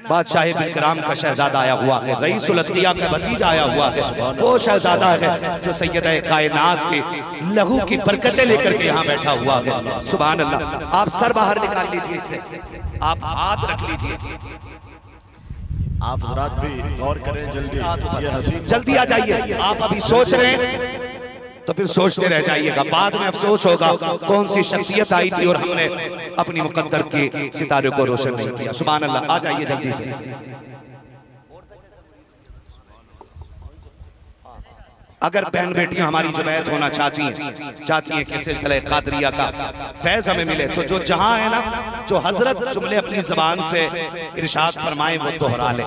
बादशाह बिकराम का शहजादा आया हुआ है, रईसुल अत्किया का भतीजा आया हुआ है। वो शहजादा है जो सैयदा कायनात के लहू की बरकतें लेकर के यहाँ बैठा हुआ है। सुभान अल्लाह। आप सर बाहर निकाल लीजिए इससे, आप हाथ रख लीजिए। आप हजरात भी गौर करें, जल्दी ये हसीन जल्दी आ जाइए। आप अभी सोच रहे हैं तो फिर सोचते रह जाइएगा, बाद में अफसोस होगा कौन सी शख्सियत आई थी और हमने अपनी मुकद्दर के सितारे को रोशन नहीं किया। सुभान अल्लाह। आ जाइए जल्दी से। अगर बहन बेटियां हमारी जुबैत होना चाहती हैं कि सिलसिला कादरिया का फैज हमें मिले, तो जो जहां है ना, जो हजरत जुमले अपनी जबान से इरशाद फरमाए वो दोहरा ले।